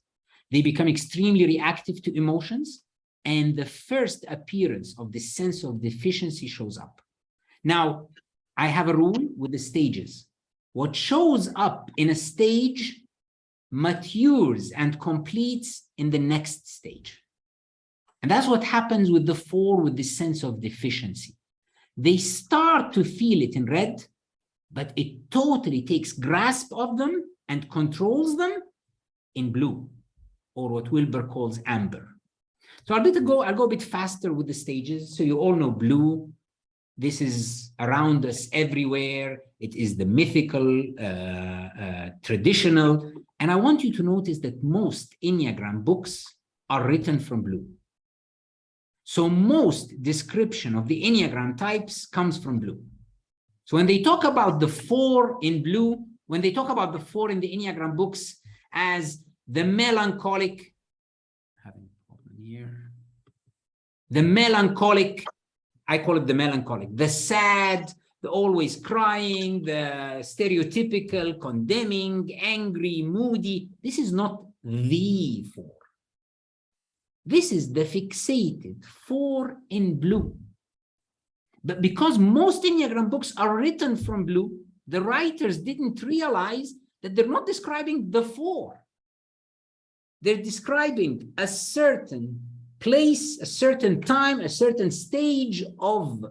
They become extremely reactive to emotions, and the first appearance of this sense of deficiency shows up. Now, I have a rule with the stages. What shows up in a stage matures and completes in the next stage. And that's what happens with the 4 with this sense of deficiency. They start to feel it in red, but it totally takes grasp of them and controls them in blue, or what Wilber calls amber. So I'll go a bit faster with the stages. So you all know blue. This is around us everywhere. It is the mythical, traditional. And I want you to notice that most Enneagram books are written from blue. So most description of the Enneagram types comes from blue. So when they talk about the 4 in blue, when they talk about the 4 in the Enneagram books as the melancholic, having a problem here, the melancholic, I call it the melancholic, the sad, the always crying, the stereotypical, condemning, angry, moody. This is not the 4. This is the fixated 4 in blue. But because most Enneagram books are written from blue, the writers didn't realize that they're not describing the 4. They're describing a certain place, a certain time, a certain stage of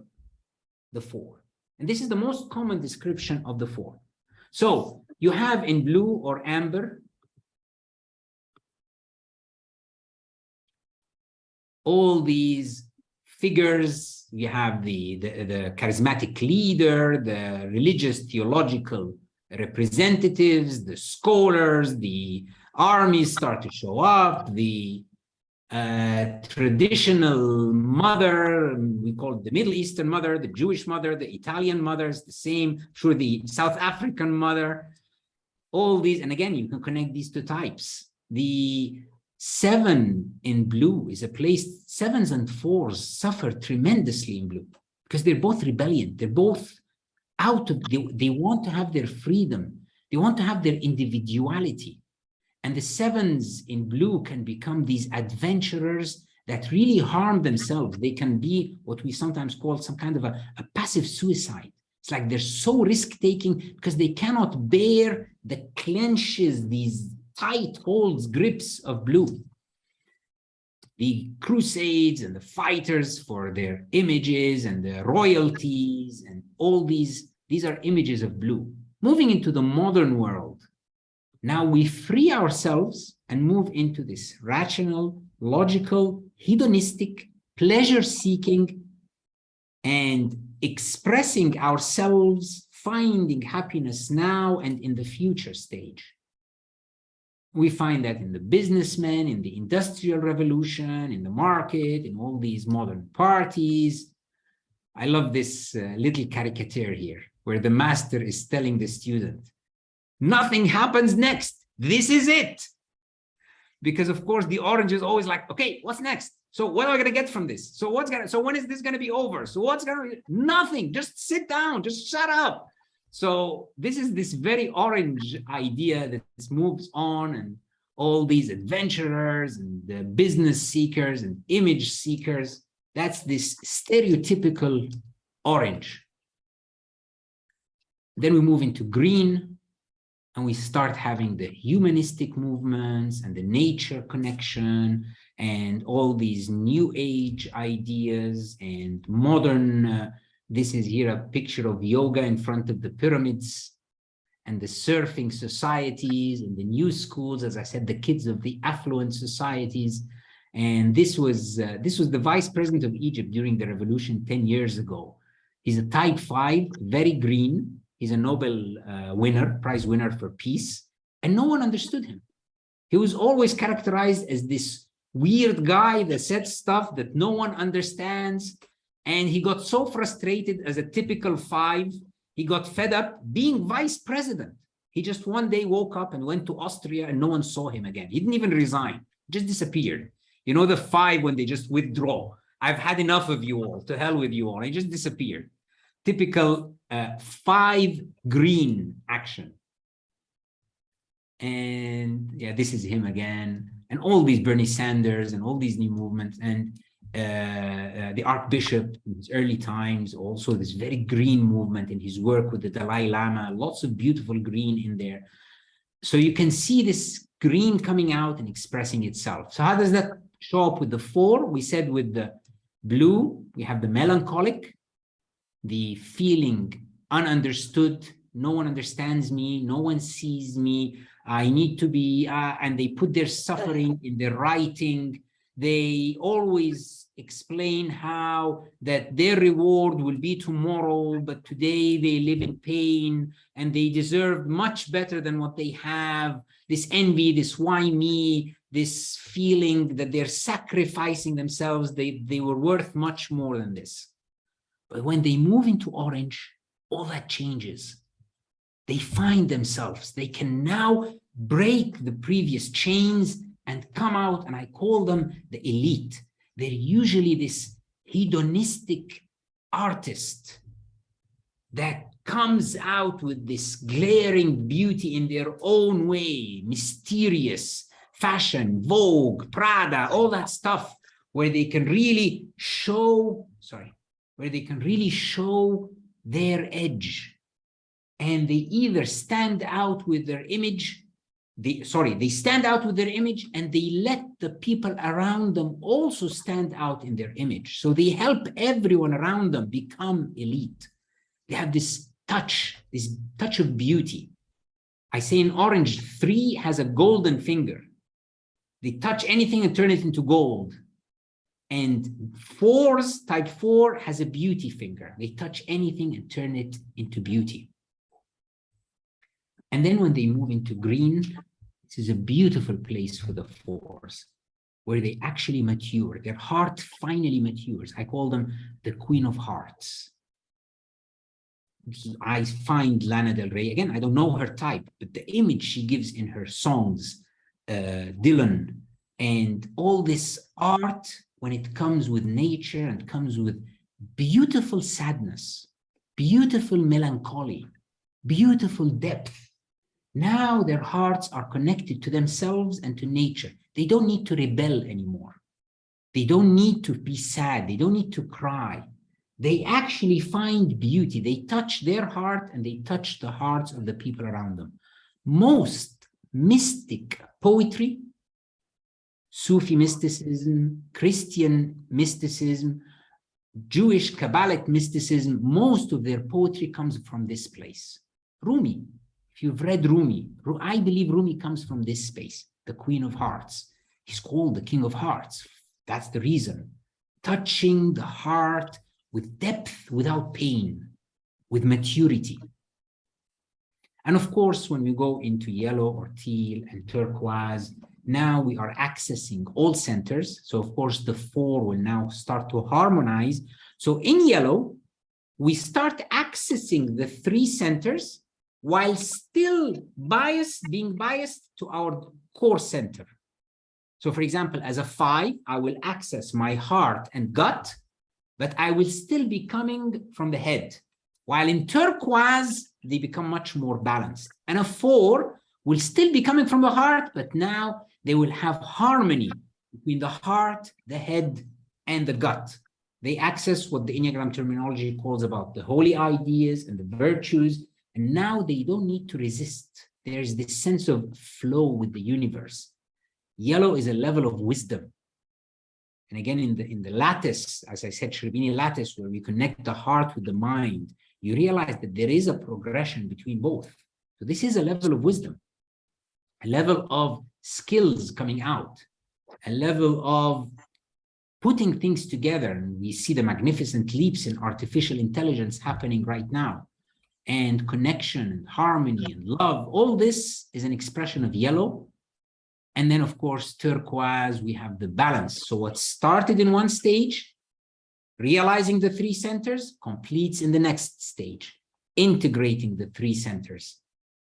the 4. And this is the most common description of the 4. So you have in blue or amber all these figures. You have the charismatic leader, the religious theological representatives, the scholars, the armies start to show up, the traditional mother, we call it the Middle Eastern mother, the Jewish mother, the Italian mothers, the same, sure, the South African mother, all these, and again, you can connect these 2 types. The 7 in blue is a place, 7s and 4s suffer tremendously in blue because they're both rebellion. They're both out of, they want to have their freedom. They want to have their individuality. And the 7s in blue can become these adventurers that really harm themselves. They can be what we sometimes call some kind of a passive suicide. It's like they're so risk-taking because they cannot bear the clenches, these tight holds, grips of blue. The crusades and the fighters for their images and the royalties and all these are images of blue. Moving into the modern world, now we free ourselves and move into this rational, logical, hedonistic, pleasure-seeking, and expressing ourselves, finding happiness now and in the future stage. We find that in the businessmen, in the industrial revolution, in the market, in all these modern parties. I love this little caricature here, where the master is telling the student, nothing happens next. This is it. Because of course the orange is always like, okay, what's next? So what am I going to get from this? So when is this going to be over? So what's going to be? Nothing. Just sit down. Just shut up. So this is this very orange idea that moves on, and all these adventurers and the business seekers and image seekers. That's this stereotypical orange. Then we move into green, and we start having the humanistic movements and the nature connection and all these new age ideas and modern. This is here a picture of yoga in front of the pyramids and the surfing societies and the new schools, as I said, the kids of the affluent societies. And this was the vice president of Egypt during the revolution 10 years ago. He's a type 5, very green. He's a Nobel prize winner for peace, and no one understood him. He was always characterized as this weird guy that said stuff that no one understands. And he got so frustrated as a typical 5, he got fed up being vice president. He just one day woke up and went to Austria and no one saw him again. He didn't even resign, just disappeared. You know, the 5 when they just withdraw. I've had enough of you all, to hell with you all. He just disappeared. Typical 5 green action. And yeah, this is him again. And all these Bernie Sanders and all these new movements. And the Archbishop in his early times, also this very green movement in his work with the Dalai Lama, lots of beautiful green in there. So you can see this green coming out and expressing itself. So how does that show up with the 4? We said with the blue, we have the melancholic, the feeling ununderstood, no one understands me, no one sees me, I need to be, and they put their suffering in their writing. They always explain how that their reward will be tomorrow, but today they live in pain and they deserve much better than what they have. This envy, this why me, this feeling that they're sacrificing themselves, they were worth much more than this. But when they move into orange, all that changes. They find themselves. They can now break the previous chains and come out, and I call them the elite. They're usually this hedonistic artist that comes out with this glaring beauty in their own way, mysterious, fashion, Vogue, Prada, all that stuff, where they can really show, where they can really show their edge. And they either stand out with their image, they stand out with their image, and they let the people around them also stand out in their image. So they help everyone around them become elite. They have this touch of beauty. I say in orange, 3 has a golden finger. They touch anything and turn it into gold. And 4s, type 4, has a beauty finger. They touch anything and turn it into beauty. And then when they move into green, this is a beautiful place for the 4s, where they actually mature. Their heart finally matures. I call them the Queen of Hearts. I find Lana Del Rey, again, I don't know her type, but the image she gives in her songs, Dylan, And all this art, when it comes with nature and comes with beautiful sadness, beautiful melancholy, beautiful depth, now their hearts are connected to themselves and to nature. They don't need to rebel anymore. They don't need to be sad. They don't need to cry. They actually find beauty. They touch their heart and they touch the hearts of the people around them. Most mystic poetry, Sufi mysticism, Christian mysticism, Jewish Kabbalic mysticism, most of their poetry comes from this place. Rumi, if you've read Rumi, I believe Rumi comes from this space, the Queen of Hearts. He's called the King of Hearts. That's the reason. Touching the heart with depth, without pain, with maturity. And of course, when we go into yellow or teal and turquoise, now we are accessing all centers. So of course, the 4 will now start to harmonize. So in yellow, we start accessing the 3 centers while still being biased to our core center. So for example, as a 5, I will access my heart and gut, but I will still be coming from the head. While in turquoise, they become much more balanced. And a 4 will still be coming from the heart, but now they will have harmony between the heart, the head, and the gut. They access what the Enneagram terminology calls about the holy ideas and the virtues, and now they don't need to resist. There's this sense of flow with the universe. Yellow is a level of wisdom. And again, in the lattice, as I said, Shrivini lattice, where we connect the heart with the mind, you realize that there is a progression between both. So this is a level of wisdom, a level of skills coming out, a level of putting things together. And we see the magnificent leaps in artificial intelligence happening right now. And connection and harmony and love, all this is an expression of yellow. And then, of course, turquoise, we have the balance. So what started in one stage, realizing the 3 centers, completes in the next stage, integrating the 3 centers.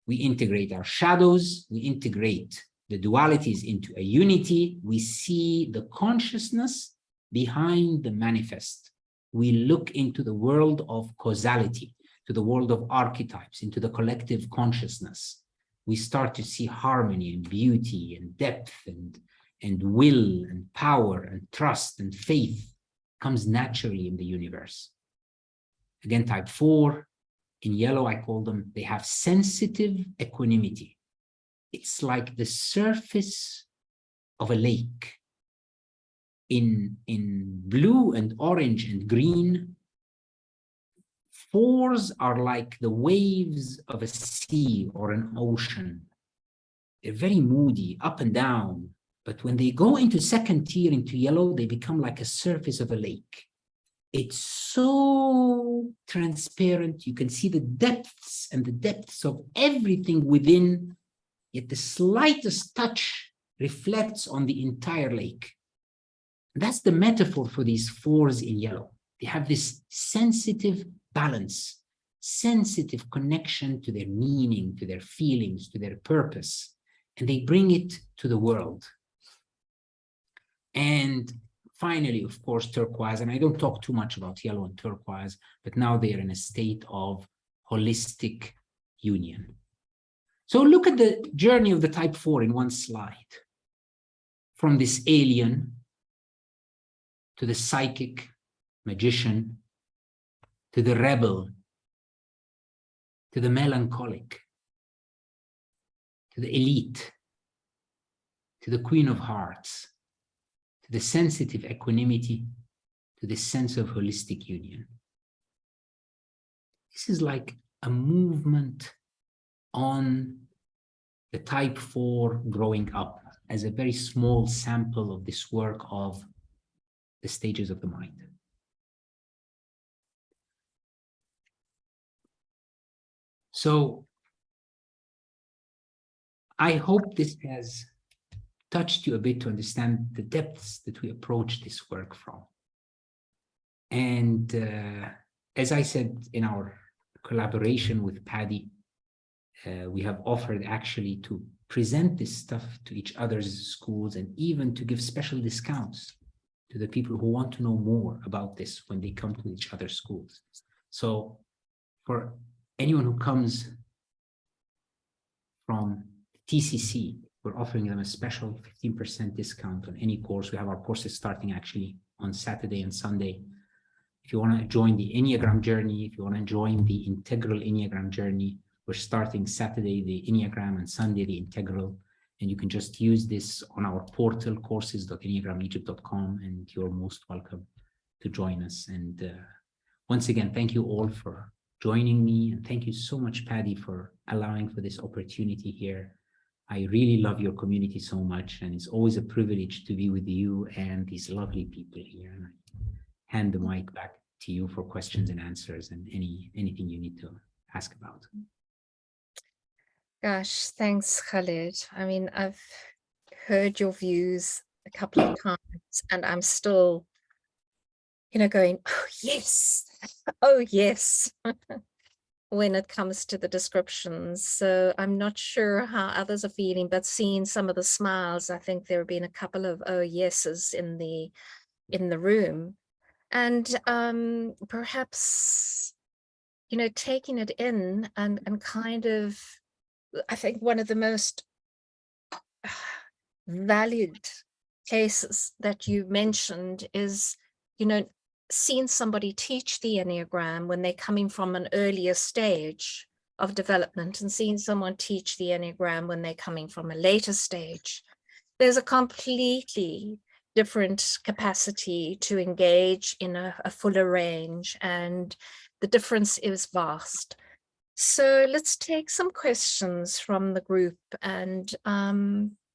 We integrate our shadows, we integrate the dualities into a unity. We see the consciousness behind the manifest. We look into the world of causality, to the world of archetypes, into the collective consciousness. We start to see harmony and beauty and depth and will and power and trust and faith comes naturally in the universe. Again, type 4, in yellow, I call them, they have sensitive equanimity. It's like the surface of a lake. In blue and orange and green, 4s are like the waves of a sea or an ocean. They're very moody, up and down. But when they go into second tier, into yellow, they become like a surface of a lake. It's so transparent. You can see the depths and the depths of everything within, yet the slightest touch reflects on the entire lake. That's the metaphor for these 4s in yellow. They have this sensitive balance, sensitive connection to their meaning, to their feelings, to their purpose, and they bring it to the world. And finally, of course, turquoise, and I don't talk too much about yellow and turquoise, but now they are in a state of holistic union. So look at the journey of the type 4 in one slide. From this alien to the psychic magician, to the rebel, to the melancholic, to the elite, to the Queen of Hearts, to the sensitive equanimity, to the sense of holistic union. This is like a movement on the type 4 growing up as a very small sample of this work of the stages of the mind. So I hope this has touched you a bit to understand the depths that we approach this work from. And as I said in our collaboration with Paddy, we have offered actually to present this stuff to each other's schools and even to give special discounts to the people who want to know more about this when they come to each other's schools. So for anyone who comes from TCC, we're offering them a special 15% discount on any course. We have our courses starting actually on Saturday and Sunday. If you want to join the Enneagram journey, if you want to join the Integral Enneagram journey, we're starting Saturday the Enneagram and Sunday the Integral. And you can just use this on our portal, courses.enneagramegypt.com, and you're most welcome to join us. And once again, thank you all for joining me. And thank you so much, Paddy, for allowing for this opportunity here. I really love your community so much, and it's always a privilege to be with you and these lovely people here. And I hand the mic back to you for questions and answers and anything you need to ask about. Gosh, thanks, Khalid. I mean, I've heard your views a couple of times, and I'm still, going, oh, yes, oh, yes, when it comes to the descriptions. So I'm not sure how others are feeling, but seeing some of the smiles, I think there have been a couple of oh, yeses in the room. And perhaps, taking it in and kind of, I think one of the most valued cases that you mentioned is, seeing somebody teach the Enneagram when they're coming from an earlier stage of development and seeing someone teach the Enneagram when they're coming from a later stage. There's a completely different capacity to engage in a fuller range, and the difference is vast. So let's take some questions from the group, and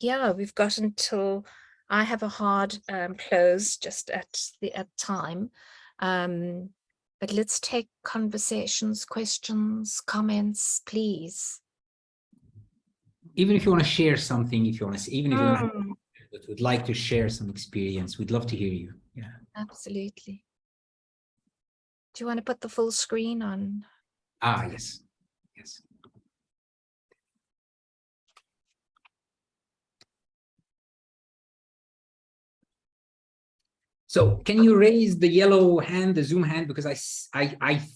yeah, we've got until I have a hard close just at time, but let's take conversations, questions, comments, please. Even if you want to share something, if you want to, even if you would like to share some experience, we'd love to hear you. Yeah, absolutely. Do you want to put the full screen on? Ah, yes. Yes. So can you raise the yellow hand, the Zoom hand? Because I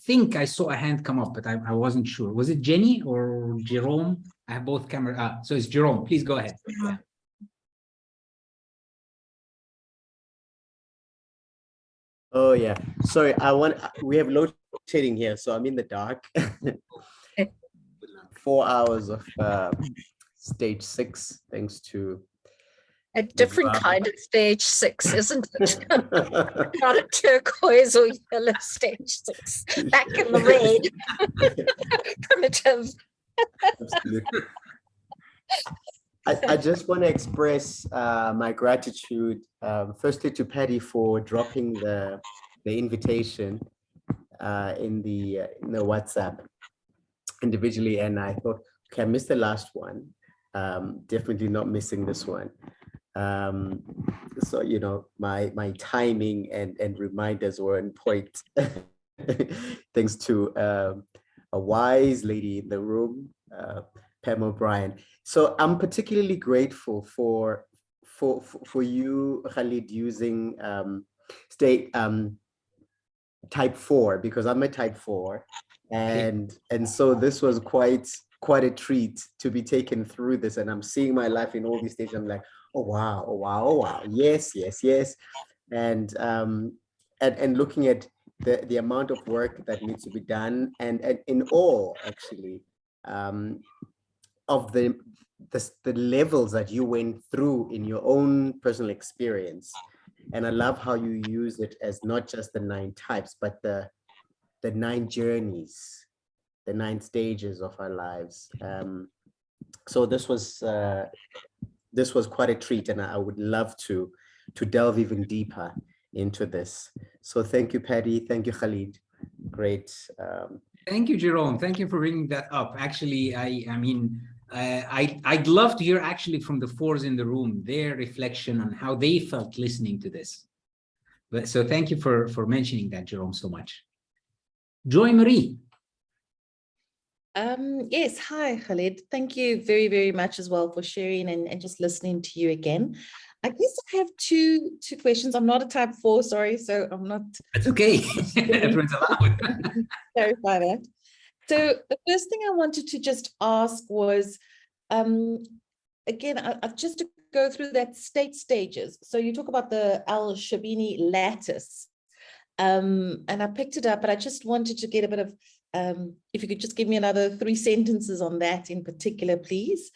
think I saw a hand come up, but I wasn't sure. Was it Jenny or Jerome? I have both cameras. So it's Jerome. Please go ahead. Oh yeah. Sorry, we have load shedding here, so I'm in the dark. 4 hours of stage 6, thanks to a different kind of stage 6, isn't it? Not a turquoise or yellow stage 6. Back in the red. Primitive. Absolutely. I just want to express my gratitude, firstly to Paddy for dropping the invitation in the WhatsApp individually, and I thought, okay, I missed the last one. Definitely not missing this one. So my timing and reminders were on point. Thanks to a wise lady in the room, Pam O'Brien. So I'm particularly grateful for you, Khalid, using type 4, because I'm a type 4, and so this was quite a treat to be taken through this, and I'm seeing my life in all these stages. I'm like, oh wow, oh wow, oh wow, yes, and looking at the amount of work that needs to be done, and in awe actually of the levels that you went through in your own personal experience. And I love how you use it as not just the 9 types, but the 9 journeys, the 9 stages of our lives. So this was quite a treat, and I would love to delve even deeper into this. So thank you, Paddy. Thank you, Khalid. Great. Thank you, Jerome. Thank you for bringing that up. Actually, I'd love to hear actually from the 4s in the room, their reflection on how they felt listening to this. But so thank you for mentioning that, Jerome, so much. Joy Marie. Yes, hi Khaled. Thank you very, very much as well for sharing and just listening to you again. I guess I have two questions. I'm not a type 4, sorry, so I'm not. That's okay. Everyone's allowed. Clarify that. So the first thing I wanted to just ask was, again, I've just to go through that state stages. So you talk about the Al-Shabini lattice, and I picked it up, but I just wanted to get a bit of, if you could just give me another 3 sentences on that in particular, please.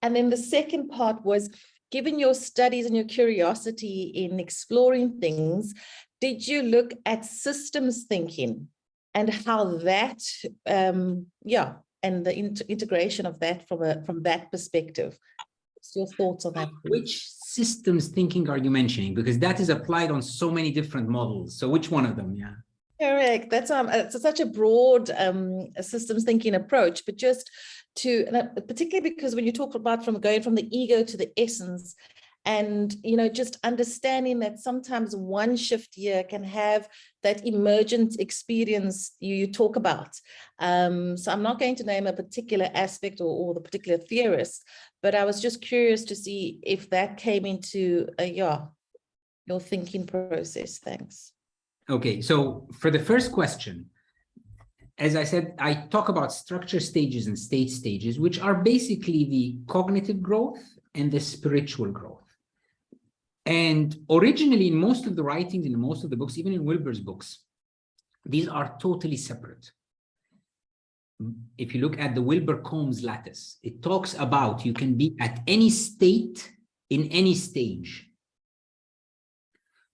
And then the second part was, given your studies and your curiosity in exploring things, did you look at systems thinking and how that, and the integration of that from that perspective? What's your thoughts on that, please? Which systems thinking are you mentioning? Because that is applied on so many different models. So which one of them? Yeah. Correct. That's it's such a broad systems thinking approach, but just to, particularly because when you talk about going from the ego to the essence, and just understanding that sometimes one shift here can have that emergent experience you talk about. So I'm not going to name a particular aspect or the particular theorist, but I was just curious to see if that came into your thinking process. Thanks. Okay, so for the first question, as I said, I talk about structure stages and state stages, which are basically the cognitive growth and the spiritual growth. And originally, in most of the writings, in most of the books, even in Wilber's books, these are totally separate. If you look at the Wilber-Combs lattice, it talks about you can be at any state in any stage.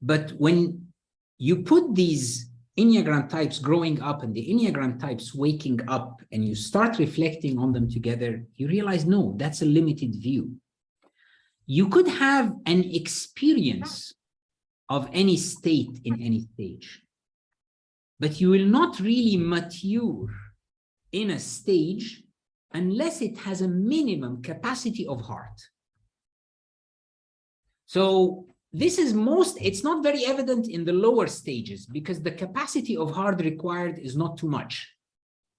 But when you put these Enneagram types growing up and the Enneagram types waking up, and you start reflecting on them together, you realize, no, that's a limited view. You could have an experience of any state in any stage, but you will not really mature in a stage unless it has a minimum capacity of heart. So this is it's not very evident in the lower stages because the capacity of heart required is not too much.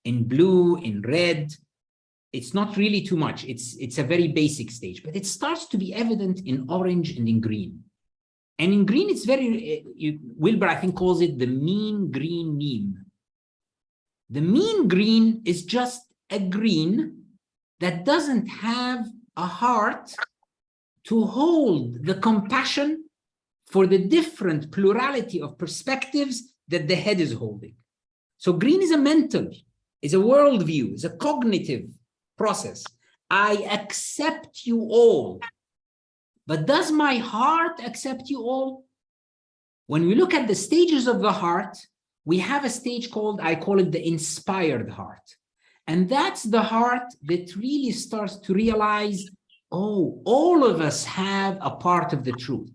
In blue, in red, it's not really too much. It's a very basic stage, but it starts to be evident in orange and in green. And in green, it's very, Wilber, I think, calls it the mean green meme. The mean green is just a green that doesn't have a heart to hold the compassion for the different plurality of perspectives that the head is holding. So green is a mental, is a worldview, is a cognitive process. I accept you all. But does my heart accept you all? When we look at the stages of the heart, we have a stage called, I call it the inspired heart. And that's the heart that really starts to realize, oh, all of us have a part of the truth.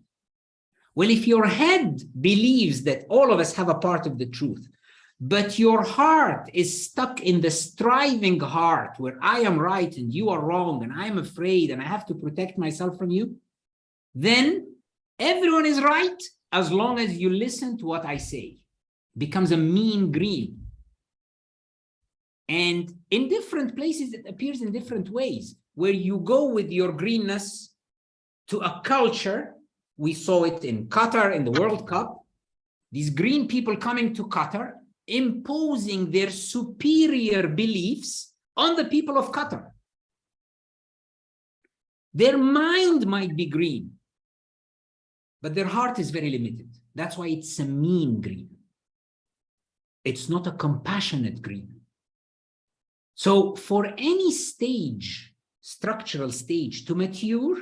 Well, if your head believes that all of us have a part of the truth, but your heart is stuck in the striving heart where I am right and you are wrong and I'm afraid and I have to protect myself from you, then everyone is right as long as you listen to what I say. It becomes a mean green. And in different places, it appears in different ways. Where you go with your greenness to a culture, we saw it in Qatar in the World Cup, these green people coming to Qatar, imposing their superior beliefs on the people of Qatar. Their mind might be green, but their heart is very limited. That's why it's a mean green. It's not a compassionate green. So for any stage, structural stage to mature,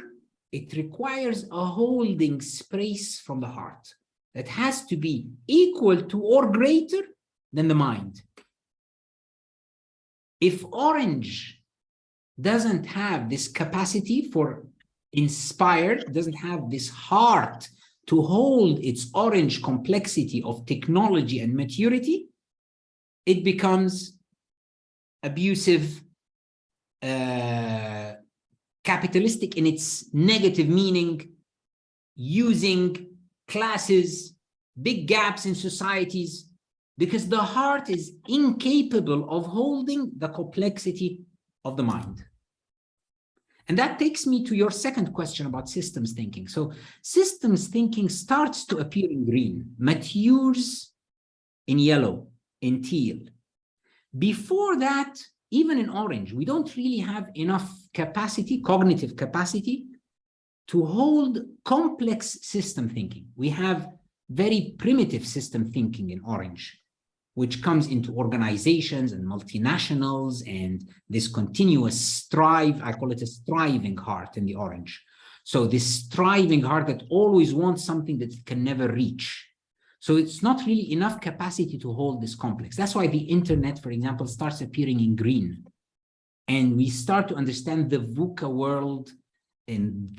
it requires a holding space from the heart that has to be equal to or greater than the mind. If orange doesn't have this capacity for inspired, doesn't have this heart to hold its orange complexity of technology and maturity, it becomes abusive, capitalistic in its negative meaning, using classes, big gaps in societies, because the heart is incapable of holding the complexity of the mind. And that takes me to your second question about systems thinking. So systems thinking starts to appear in green, matures in yellow, in teal. Before that, even in orange, we don't really have enough capacity, cognitive capacity, to hold complex system thinking. We have very primitive system thinking in orange, which comes into organizations and multinationals and this continuous strive. I call it a striving heart in the orange. So this striving heart that always wants something that it can never reach. So it's not really enough capacity to hold this complex. That's why the internet, for example, starts appearing in green. And we start to understand the VUCA world in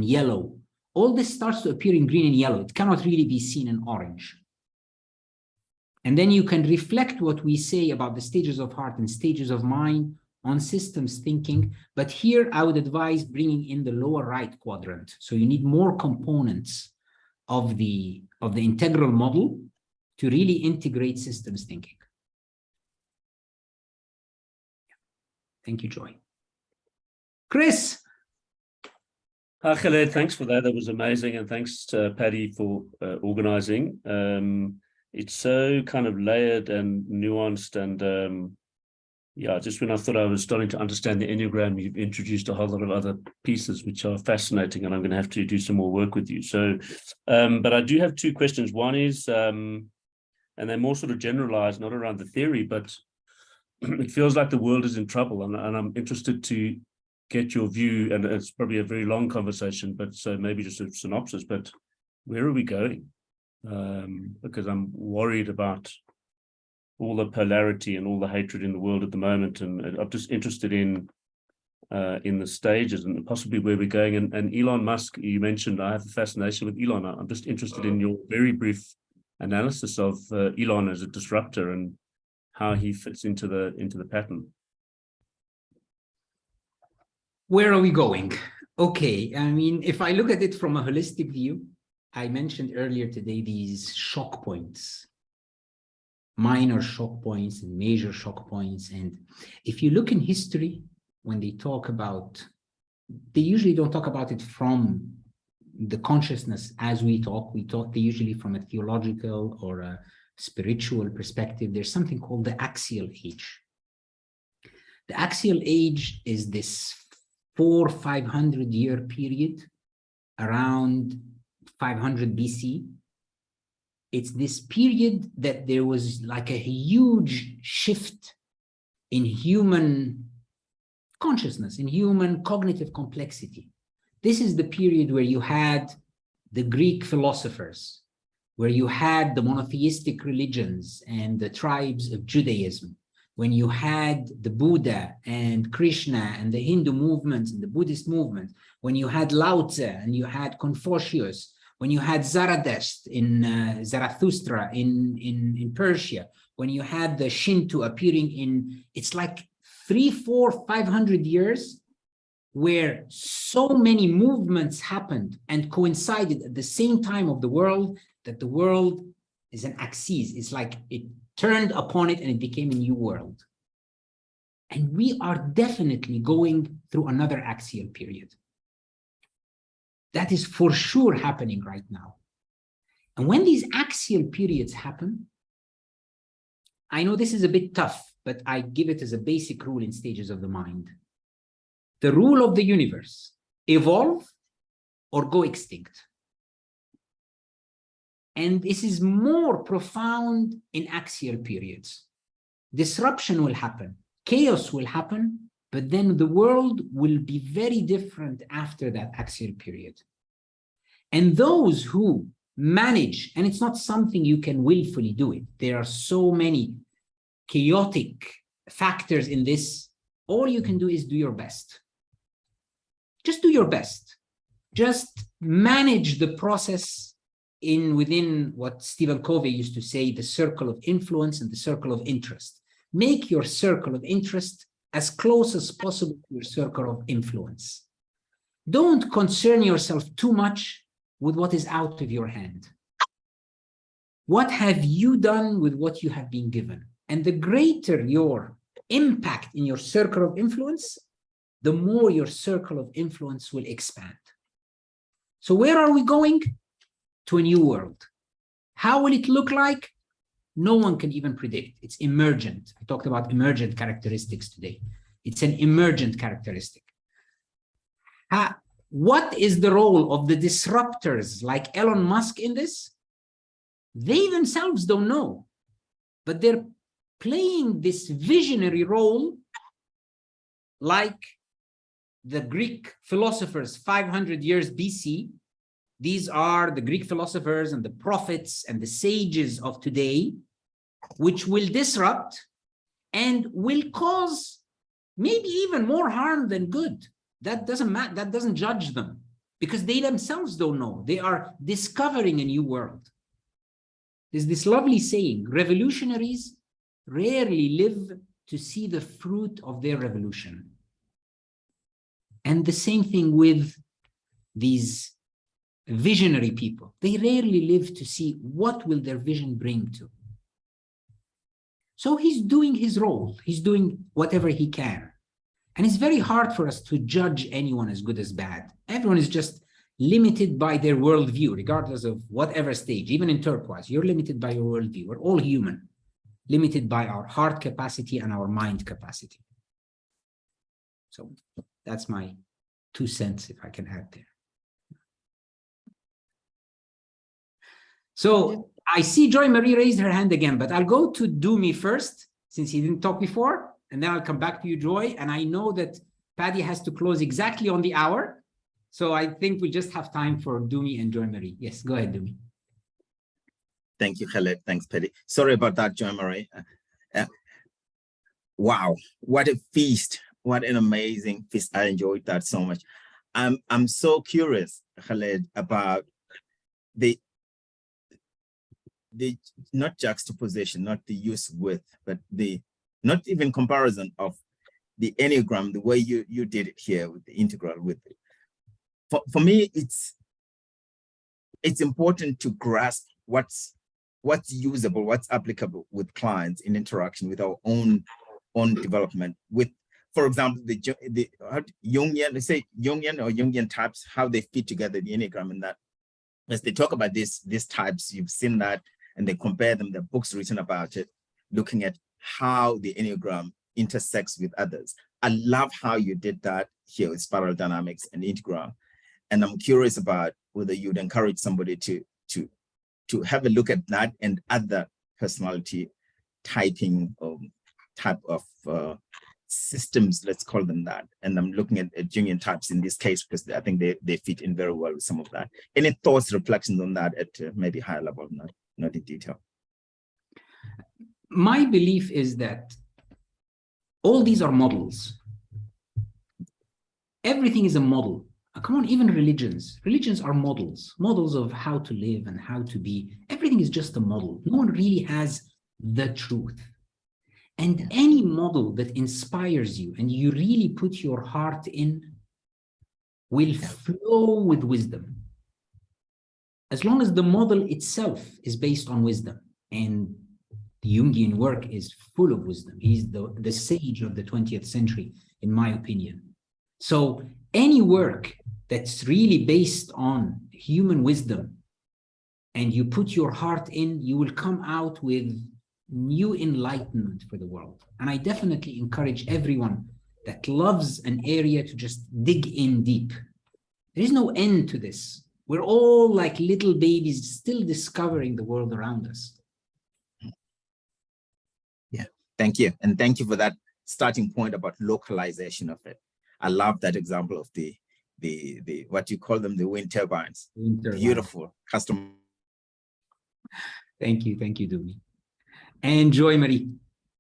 yellow. All this starts to appear in green and yellow. It cannot really be seen in orange. And then you can reflect what we say about the stages of heart and stages of mind on systems thinking. But here I would advise bringing in the lower right quadrant. So you need more components of the integral model to really integrate systems thinking. Thank you, Joy. Chris. Hi, Khaled, thanks for that. That was amazing. And thanks to Paddy for organizing. It's so kind of layered and nuanced. And yeah, just when I thought I was starting to understand the Enneagram, you've introduced a whole lot of other pieces, which are fascinating. And I'm going to have to do some more work with you. So, but I do have two questions. One is, and they're more sort of generalized, not around the theory, but it feels like the world is in trouble. And I'm interested to get your view, and it's probably a very long conversation, but so maybe just a synopsis, but where are we going? Because I'm worried about all the polarity and all the hatred in the world at the moment, and I'm just interested in the stages and possibly where we're going. And Elon Musk, you mentioned, I have a fascination with Elon. I'm just interested in your very brief analysis of Elon as a disruptor and how he fits into the pattern. Where are we going? Okay, I mean, if I look at it from a holistic view, I mentioned earlier today these shock points, minor shock points and major shock points. And if you look in history, when they talk about, they usually don't talk about it from the consciousness as we talk they usually from a theological or a spiritual perspective. There's something called the axial age. The axial age is this 400-500 year period around 500 BC. It's this period that there was like a huge shift in human consciousness, in human cognitive complexity. This is the period where you had the Greek philosophers, where you had the monotheistic religions and the tribes of Judaism, when you had the Buddha and Krishna and the Hindu movements and the Buddhist movement, when you had Lao Tzu and you had Confucius, when you had Zarathustra in Persia, when you had the Shinto appearing in, it's like 300-500 years where so many movements happened and coincided at the same time of the world that the world is an axis. It's like it turned upon it and it became a new world. And we are definitely going through another axial period. That is for sure happening right now. And when these axial periods happen, I know this is a bit tough, but I give it as a basic rule in stages of the mind. The rule of the universe: evolve or go extinct. And this is more profound in axial periods. Disruption will happen, chaos will happen, but then the world will be very different after that axial period. And those who manage, and it's not something you can willfully do it, there are so many chaotic factors in this, all you can do is do your best. Just do your best. Just manage the process within what Stephen Covey used to say, the circle of influence and the circle of interest. Make your circle of interest as close as possible to your circle of influence. Don't concern yourself too much with what is out of your hand. What have you done with what you have been given? And the greater your impact in your circle of influence, the more your circle of influence will expand. So where are we going? To a new world. How will it look like? No one can even predict. It's emergent. I talked about emergent characteristics today. It's an emergent characteristic. What is the role of the disruptors like Elon Musk in this? They themselves don't know, but they're playing this visionary role like the Greek philosophers 500 years BC. These are the Greek philosophers and the prophets and the sages of today, which will disrupt and will cause maybe even more harm than good. That doesn't matter. That doesn't judge them because they themselves don't know. They are discovering a new world. There's this lovely saying, revolutionaries rarely live to see the fruit of their revolution. And the same thing with these visionary people. They rarely live to see what will their vision bring to. So he's doing his role. He's doing whatever he can. And it's very hard for us to judge anyone as good as bad. Everyone is just limited by their worldview, regardless of whatever stage. Even in turquoise, you're limited by your worldview. We're all human, limited by our heart capacity and our mind capacity. So that's my 2 cents, if I can add there. So I see Joy Marie raised her hand again, but I'll go to Dumi first, since he didn't talk before, and then I'll come back to you, Joy. And I know that Paddy has to close exactly on the hour. So I think we just have time for Dumi and Joy Marie. Yes, go ahead, Dumi. Thank you, Khaled. Thanks, Paddy. Sorry about that, Joy Marie. Wow, what a feast. What an amazing feast. I enjoyed that so much. I'm so curious, Khaled, about the not juxtaposition, not the use with, but the not even comparison of the Enneagram, the way you did it here with the integral with it. For me, it's important to grasp what's usable, what's applicable with clients in interaction with our own development. With, for example, the Jungian, let's say Jungian or Jungian types, how they fit together, the Enneagram, and that as they talk about these types, you've seen that, and they compare them. There are books written about it, looking at how the Enneagram intersects with others. I love how you did that here with spiral dynamics and integral. And I'm curious about whether you'd encourage somebody to have a look at that and other personality typing type of systems, let's call them that. And I'm looking at Jungian types in this case because I think they fit in very well with some of that. Any thoughts, reflections on that at maybe higher level, not in detail? My belief is that all these are models. Everything is a model. Come on, even religions. Religions are models of how to live and how to be. Everything is just a model. No one really has the truth. And any model that inspires you and you really put your heart in will flow with wisdom. As long as the model itself is based on wisdom. And the Jungian work is full of wisdom. He's the sage of the 20th century, in my opinion. So any work that's really based on human wisdom and you put your heart in, you will come out with new enlightenment for the world. And I definitely encourage everyone that loves an area to just dig in deep. There is no end to this. We're all like little babies still discovering the world around us. Yeah, thank you. And thank you for that starting point about localization of it. I love that example of the what you call them, the wind turbines. Beautiful custom. Thank you, Dumi. And Joy Marie.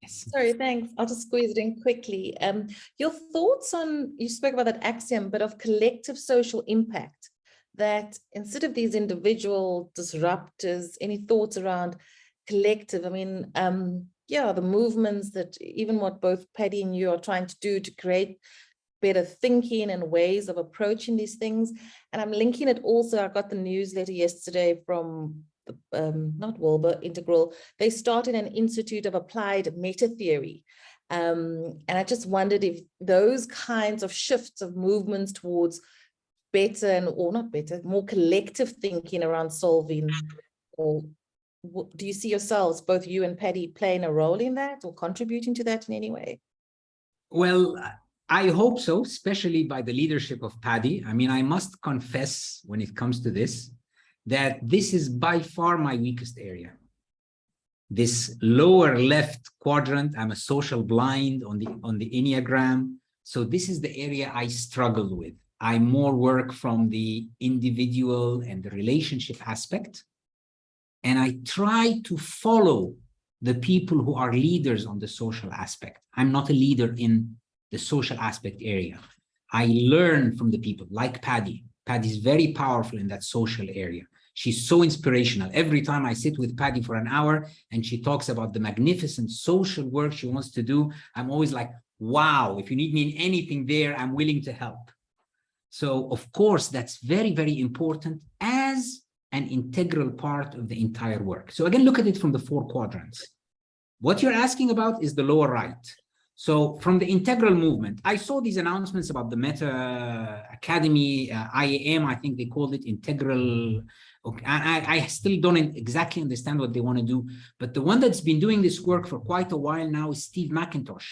Yes. Sorry, thanks. I'll just squeeze it in quickly. Your thoughts on, you spoke about that axiom, but of collective social impact, that instead of these individual disruptors, any thoughts around collective? I mean, yeah, the movements that even what both Paddy and you are trying to do to create better thinking and ways of approaching these things. And I'm linking it also, I got the newsletter yesterday from not Wilber, Integral, they started an Institute of Applied Meta Theory. And I just wondered if those kinds of shifts of movements towards better or not better, more collective thinking around solving, or do you see yourselves, both you and Paddy, playing a role in that or contributing to that in any way? Well, I hope so, especially by the leadership of Paddy. I mean, I must confess when it comes to this, that this is by far my weakest area. This lower left quadrant, I'm a social blind on the Enneagram. So this is the area I struggle with. I more work from the individual and the relationship aspect. And I try to follow the people who are leaders on the social aspect. I'm not a leader in the social aspect area. I learn from the people like Paddy. Paddy's very powerful in that social area. She's so inspirational. Every time I sit with Paddy for an hour and she talks about the magnificent social work she wants to do, I'm always like, wow, if you need me in anything there, I'm willing to help. So of course, that's very, very important as an integral part of the entire work. So again, look at it from the 4 quadrants. What you're asking about is the lower right. So from the integral movement, I saw these announcements about the Meta Academy, IAM, I think they called it Integral. Okay, I still don't exactly understand what they want to do, but the one that's been doing this work for quite a while now is Steve McIntosh.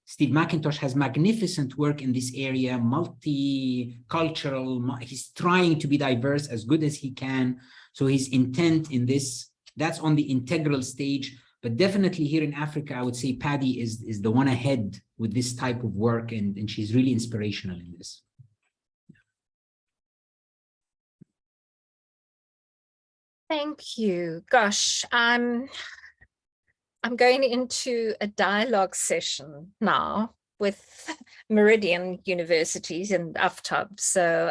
Steve McIntosh has magnificent work in this area, multicultural. He's trying to be diverse as good as he can. So his intent in this, that's on the integral stage. But definitely here in Africa, I would say Paddy is the one ahead with this type of work, and she's really inspirational in this. Thank you. Gosh, I'm going into a dialogue session now with Meridian Universities in Aftab. So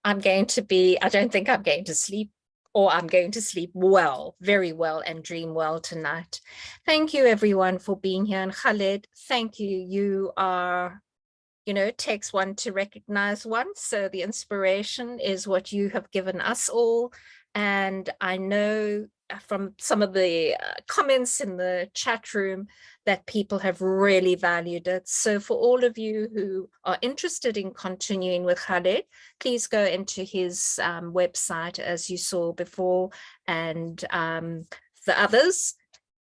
I'm going to be, I don't think I'm going to sleep, or I'm going to sleep well, very well, and dream well tonight. Thank you everyone for being here. And Khaled, thank you. You are, you know, it takes one to recognize one. So the inspiration is what you have given us all. And I know from some of the comments in the chat room that people have really valued it. So for all of you who are interested in continuing with Khaled, please go into his website as you saw before, and the others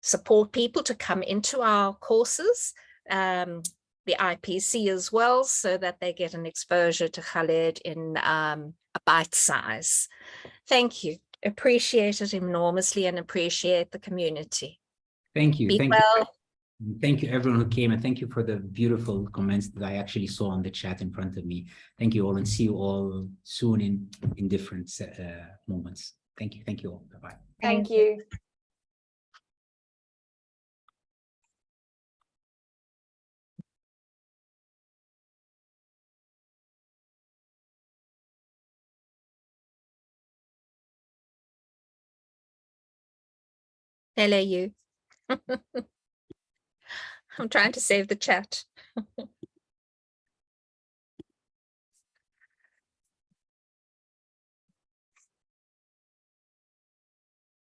support people to come into our courses, the IPC as well, so that they get an exposure to Khaled in a bite size. Thank you. Appreciate it enormously and appreciate the community. Thank you. Be Thank well. you. Thank you everyone who came, and thank you for the beautiful comments that I actually saw on the chat in front of me. Thank you all, and see you all soon in different moments. Thank you. Thank you all. Bye-bye. Thank you. Hello, you. I'm trying to save the chat.